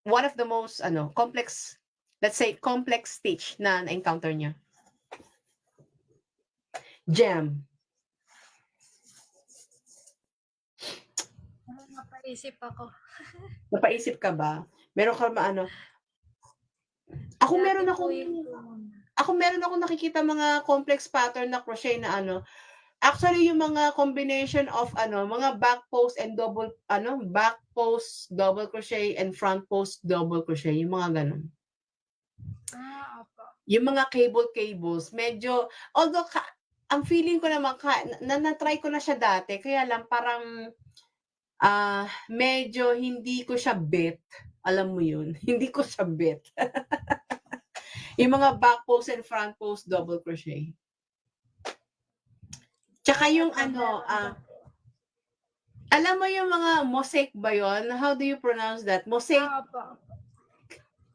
one of the most complex, let's say complex stitch na na-encounter niya? Gem. Napaisip ako. Napaisip ka ba? Meron ka Ako meron akong nakikita mga complex pattern na crochet na actually yung mga combination of mga back post and back post double crochet and front post double crochet, yung mga ganun. Opo. Yung mga cables, medyo, although ang feeling ko naman na-try ko na siya dati, kaya lang parang medyo hindi ko siya bet. Alam mo yun, hindi ko siya bet. Yung mga back post and front post double crochet. Tsaka yung alam mo yung mga mosaic ba yun? How do you pronounce that? Mosaic Opo.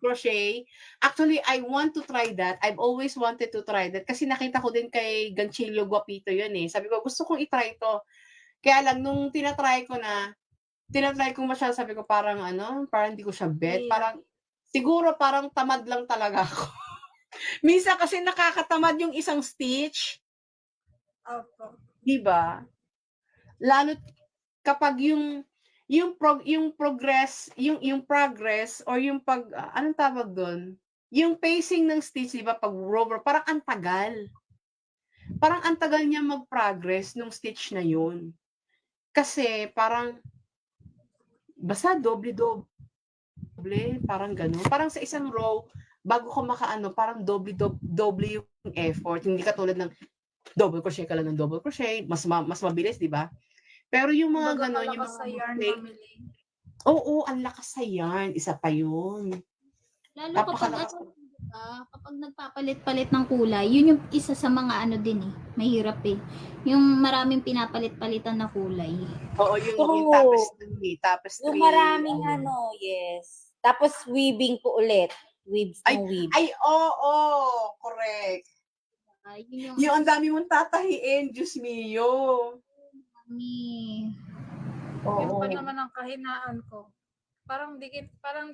crochet. Actually, I want to try that. I've always wanted to try that kasi nakita ko din kay Ganchillo Guapito yun eh. Sabi ko, gusto kong itry to. Kaya lang, nung tinatry ko masyado, sabi ko parang hindi ko siya bet. Yeah. Parang, siguro parang tamad lang talaga ako. Minsan kasi nakakatamad yung isang stitch. Opo. Diba? Lalo kapag yung progress or yung anong tawag doon? Yung pacing ng stitch, diba, pag rover, parang antagal. Parang antagal niya mag-progress nung stitch na yun. Kasi parang basta doble, parang gano'n. Parang sa isang row, bago ko parang doble yung effort. Hindi katulad ng double crochet ka lang ng double crochet, mas mabilis, di ba? Pero yung mga gano'n, yung sa mga yarn mistake, family. oo, ang lakas sa yarn. Isa pa yun. Lalo Napakalakas. kapag nagpapalit-palit ng kulay, yun yung isa sa mga din eh, mahirap eh. Yung maraming pinapalit-palitan na kulay. Oo, yung True. tapestry. Yung maraming yes. Tapos weaving po ulit. Weaves ng weave. Ay, oo, correct. Yung ang dami mong tatahiin, Diyos mio. Yun pa naman ang kahinaan ko. Parang di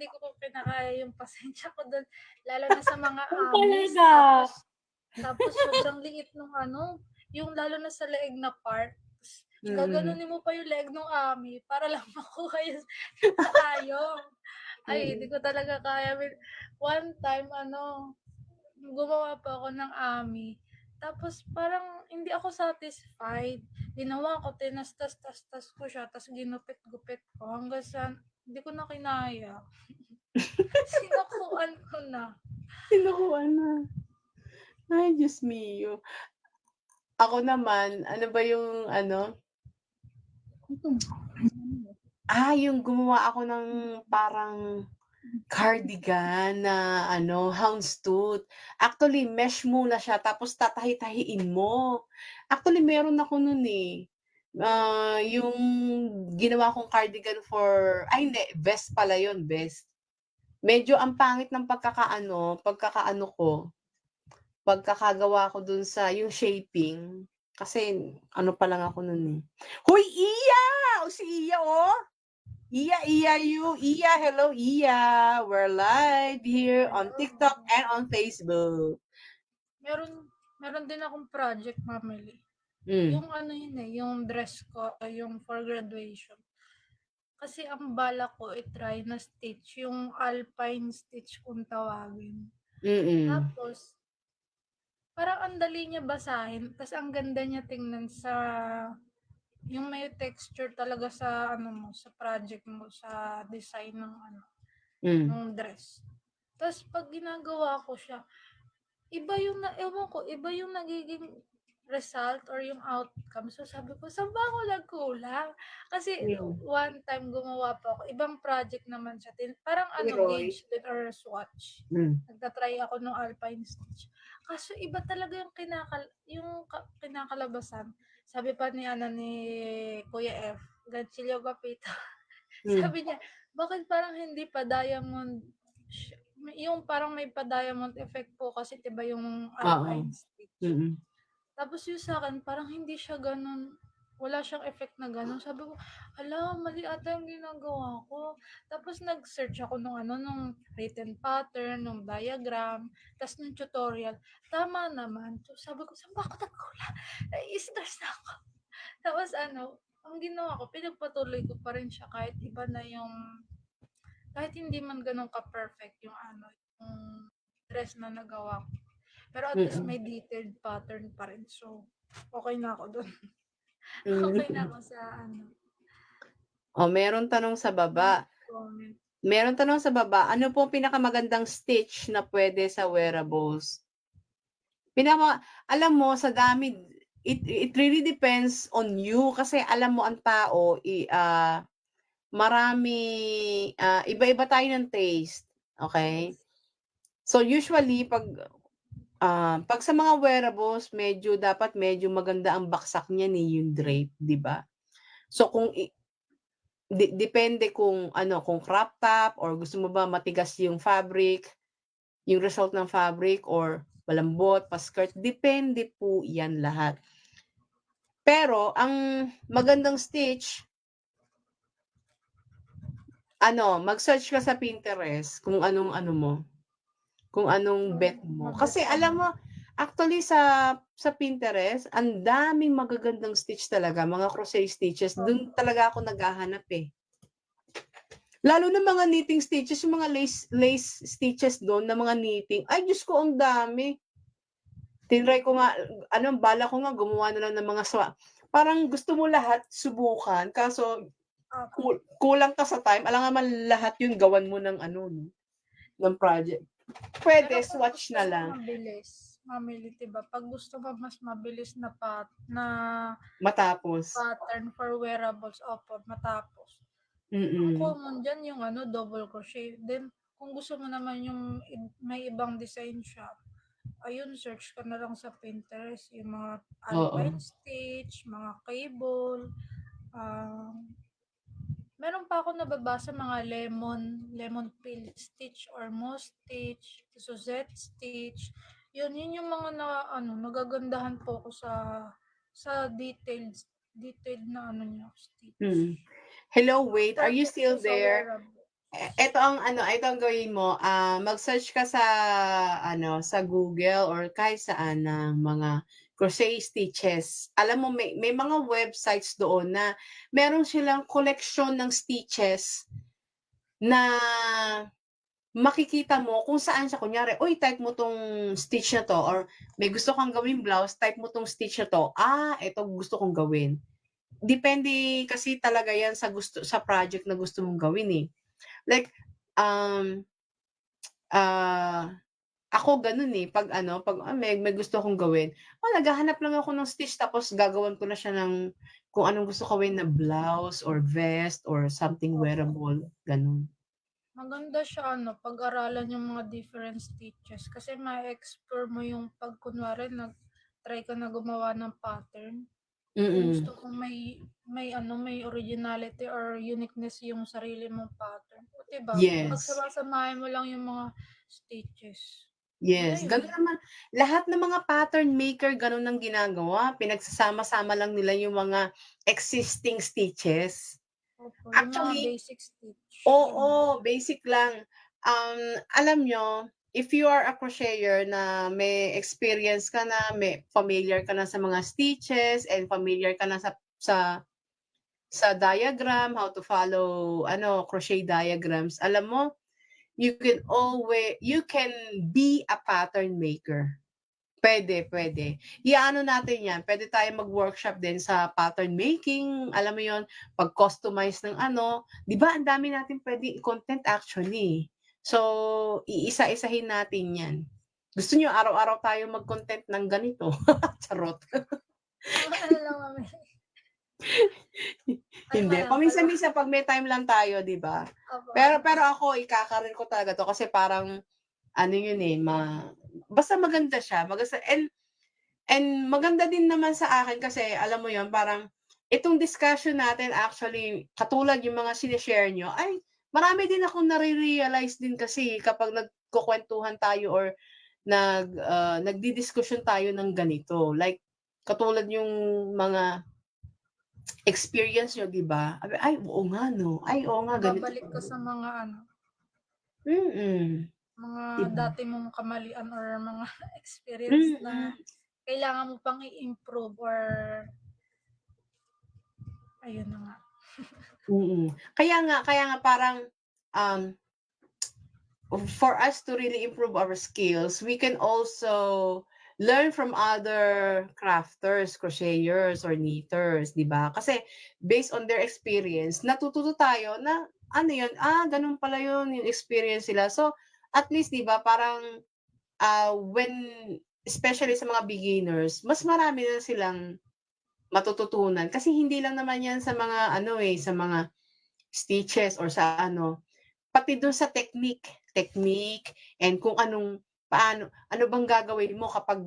ko pinakaya yung pasensya ko doon, lalo na sa mga amis. Tapos sobrang liit nung yung lalo na sa leeg na part. Gaganunin mo pa yung leg ng ami para lang makuha yung ayong. Ay, hindi ko talaga kaya. One time, gumawa pa ako ng ami. Tapos parang hindi ako satisfied. Ginawa ko, tinastas ko siya, tapos ginupit-gupit ko hanggang sa hindi ko na kinaya. Sinukuan ko na. Ay, Diyos mio. Ako naman, ano ba yung yung gumawa ako ng parang cardigan na houndstooth. Actually, mesh muna siya, tapos tatahi-tahiin mo. Actually, meron ako nun eh. Yung ginawa kong cardigan vest pala yun, vest. Medyo ang pangit ng pagkakagawa ko dun sa yung shaping. Kasi pa lang ako nun eh. Hoy, Iya! Si Iya, oh! Iya, hello, Iya. We're live here on TikTok and on Facebook. Meron din akong project, Mameli. Yung yung dress ko, yung for graduation. Kasi ang bala ko i-try na stitch, yung alpine stitch kung tawagin. Tapos, parang ang dali niya basahin, tapos ang ganda niya tingnan sa yung may texture talaga sa sa project mo, sa design ng ng dress. Tapos pag ginagawa ko siya, iba yung nagiging result or yung outcome. So sabi ko, saan ba ako nagkulang? Kasi one time gumawa pa ako, ibang project naman siya. Parang gauge din or swatch. Nagtatry ako ng alpine stitch. Kaso iba talaga yung kinakalabasan. Sabi pa ni Kuya F, Ganchillo Gapito, Hmm. Sabi niya, bakit parang hindi pa diamond, yung parang may pa diamond effect po kasi 'di ba yung Oo. alpine stitch. Mm. Tapos yung sa'kin parang hindi siya gano'n, wala siyang effect na gano'n. Sabi ko, hala, mali ata yung ginagawa ko. Tapos nag-search ako nung ano, nung written pattern, nung diagram, ta's nung tutorial. Tama naman. So sabi ko, saan ba ako nagkulang? Nai-stress na ako. Tapos ano, ang ginawa ko, pinagpatuloy ko pa rin siya kahit iba na yung, kahit hindi man gano'n ka-perfect yung ano, yung dress na nagawa ko. Pero at least Mm. may detailed pattern pa rin. So, okay na ako dun. Hmm. Okay na ako sa ano, Oh, meron tanong sa baba. comment. Meron tanong sa baba, ano po ang pinakamagandang stitch na pwede sa wearables? Alam mo sa dami, it really depends on you kasi alam mo ang tao marami, iba-iba tayo ng taste, okay? So usually 'pag sa mga wearables dapat medyo maganda ang baksak niyan, yung drape, 'di ba? So kung depende kung ano, kung crop top or gusto mo ba matigas yung fabric, yung result ng fabric or malambot, pa-skirt, depende po 'yan lahat. Pero ang magandang stitch, mag-search ka sa Pinterest kung anong ano mo, kung anong bet mo. Kasi alam mo, actually sa Pinterest, ang daming magagandang stitch talaga, mga crochet stitches. Dun talaga ako naghahanap eh. Lalo na mga knitting stitches, yung mga lace stitches doon na mga knitting. Ay, Diyos ko, ang dami. Tinry ko nga, bala ko nga gumawa na lang ng mga parang gusto mo lahat subukan, kaso kulang ka sa time. Alam nga man lahat yun gawan mo ng ng project. Pwede, Pero kung swatch gusto na mo lang. mabilis, mamili, diba? Pag gusto mo mas mabilis na Matapos. pattern for wearables, opo, matapos. Mm. Ang common dyan yung ano, double crochet. Then, kung gusto mo naman yung may ibang design siya, ayun, search ka na lang sa Pinterest, yung mga alpine stitch, mga cable, meron pa ako nababasa mga lemon peel stitch or moss stitch, suzette stitch. Yun yung mga nagagandahan po ko sa detailed na niya, stitch. Hello, wait, are you Perfect still po sa there? wearable. Ito ang gawin mo, mag-search ka sa Google or kahit saan ng mga crochet stitches. Alam mo may mga websites doon na meron silang collection ng stitches na makikita mo kung saan siya. Kunyari, uy, type mo tong stitch na to or may gusto kang gawing blouse, type mo tong stitch na to. Ito gusto kong gawin. Depende kasi talaga yan sa project na gusto mong gawin eh. Like, ako ganun eh, pag may gusto akong gawin, naghahanap lang ako ng stitch tapos gagawan ko na siya ng kung anong gusto ko gawin na blouse or vest or something wearable, ganun. Maganda siya pag-aralan yung mga different stitches kasi ma-explore mo yung pag kunwari nag-try ka na gumawa ng pattern. Kung gusto kong may originality or uniqueness yung sarili mong pattern. O diba? Yes. Pagsama-samahin mo lang yung mga stitches. Yes, Ayun. ganun naman. Lahat ng mga pattern maker ganun ang ginagawa. Pinagsasama-sama lang nila yung mga existing stitches. Opo, Actually, yung mga basic stitch. Oo, basic lang. Alam nyo, if you are a crocheter na may experience ka na, may familiar ka na sa mga stitches and familiar ka na sa diagram, how to follow crochet diagrams, alam mo, you can be a pattern maker. Pwede. Natin yan. Pwede tayo mag-workshop din sa pattern making. Alam mo yon, pag-customize ng di ba ang dami natin pwede content actually. So, iisa-isahin natin yan. Gusto nyo araw-araw tayo mag-content ng ganito? Charot. Ano lang mami. Hindi. Paminsan-minsan pag may time lang tayo, di ba? Pero ako, ikakarin ko talaga to kasi parang yun eh, basta maganda siya. And maganda din naman sa akin kasi alam mo yon, parang itong discussion natin actually, katulad yung mga sinishare nyo, ay marami din akong nare-realize din kasi kapag nagkukwentuhan tayo or nagdidiskusyon tayo ng ganito. Like, katulad yung mga experience nyo, di ba? Ay, oo nga, no? Ay, oo nga, ganito. Babalik ka sa mga Mm-mm. mga Diba? dati mong kamalian or mga experience na Mm-mm. kailangan mo pang i-improve or ayun na nga. Mm. Kaya nga parang for us to really improve our skills, we can also learn from other crafters, crocheters, or knitters, di ba? Kasi based on their experience, natututo tayo na ano yun, ganun pala yun, yung experience sila. So, at least, di ba, parang when, especially sa mga beginners, mas marami na silang matututunan. Kasi hindi lang naman yan sa mga, sa mga stitches or sa pati doon sa technique and kung ano bang gagawin mo kapag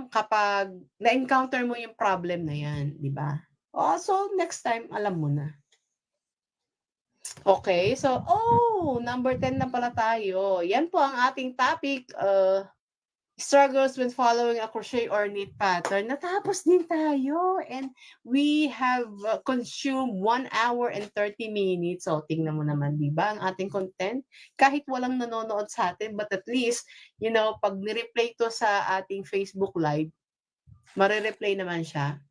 kapag na-encounter mo yung problem na yan, di ba? So next time, alam mo na. Okay, so, number 10 na pala tayo. Yan po ang ating topic, struggles when following a crochet or knit pattern. Natapos din tayo and we have consumed 1 hour and 30 minutes. So, tingnan mo naman, di ba, ang ating content? Kahit walang nanonood sa atin, but at least, pag nireplay to sa ating Facebook Live, marireplay naman siya.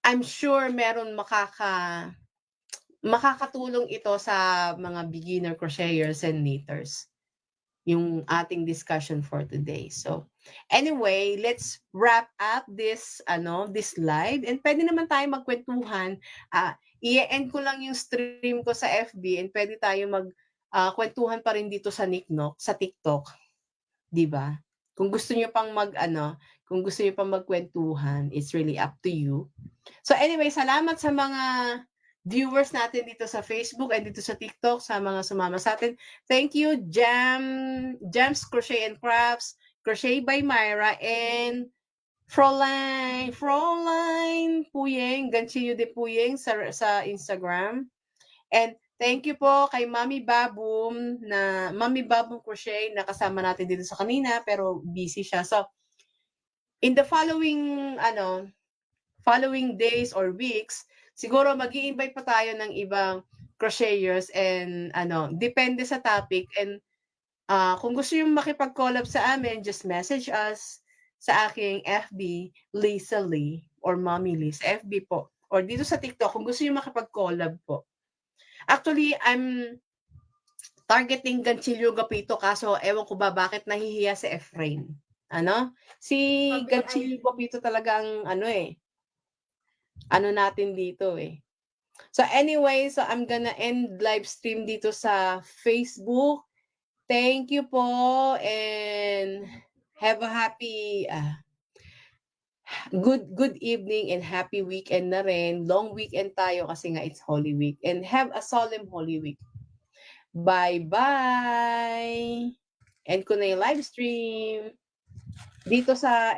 I'm sure meron makakatulong ito sa mga beginner crocheters and knitters, yung ating discussion for today. So, anyway, let's wrap up this live. And pwede naman tayo magkwentuhan. I-end ko lang yung stream ko sa FB and pwede tayo kwentuhan pa rin dito sa TikTok. 'Di ba? Kung gusto niyo pang magkwentuhan, it's really up to you. So anyway, salamat sa mga viewers natin dito sa Facebook and dito sa TikTok, sa mga sumama sa atin. Thank you, Gems Crochet and Crafts, Crochet by Myra, and Fräulein Puyeng, Ganchillo de Puyeng sa Instagram. And thank you po kay Mami Babum Crochet na kasama natin dito sa kanina pero busy siya. So, in the following days or weeks, siguro mag-i-invite pa tayo ng ibang crocheters and depende sa topic and kung gusto yung makipag-collab sa amin, just message us sa aking FB, Lisa Lee or Mommy Lee sa FB po or dito sa TikTok kung gusto yung makipag-collab po. Actually, I'm targeting Ganchillo Gapito kaso ewan ko ba bakit nahihiya si Efrain. Si Ganchillo Gapito talaga ang natin dito eh. So anyway, so I'm gonna end live stream dito sa Facebook. Thank you po and have a happy good evening and happy weekend na rin. Long weekend tayo kasi nga it's Holy Week and have a solemn Holy Week. Bye-bye! End ko na yung live stream dito sa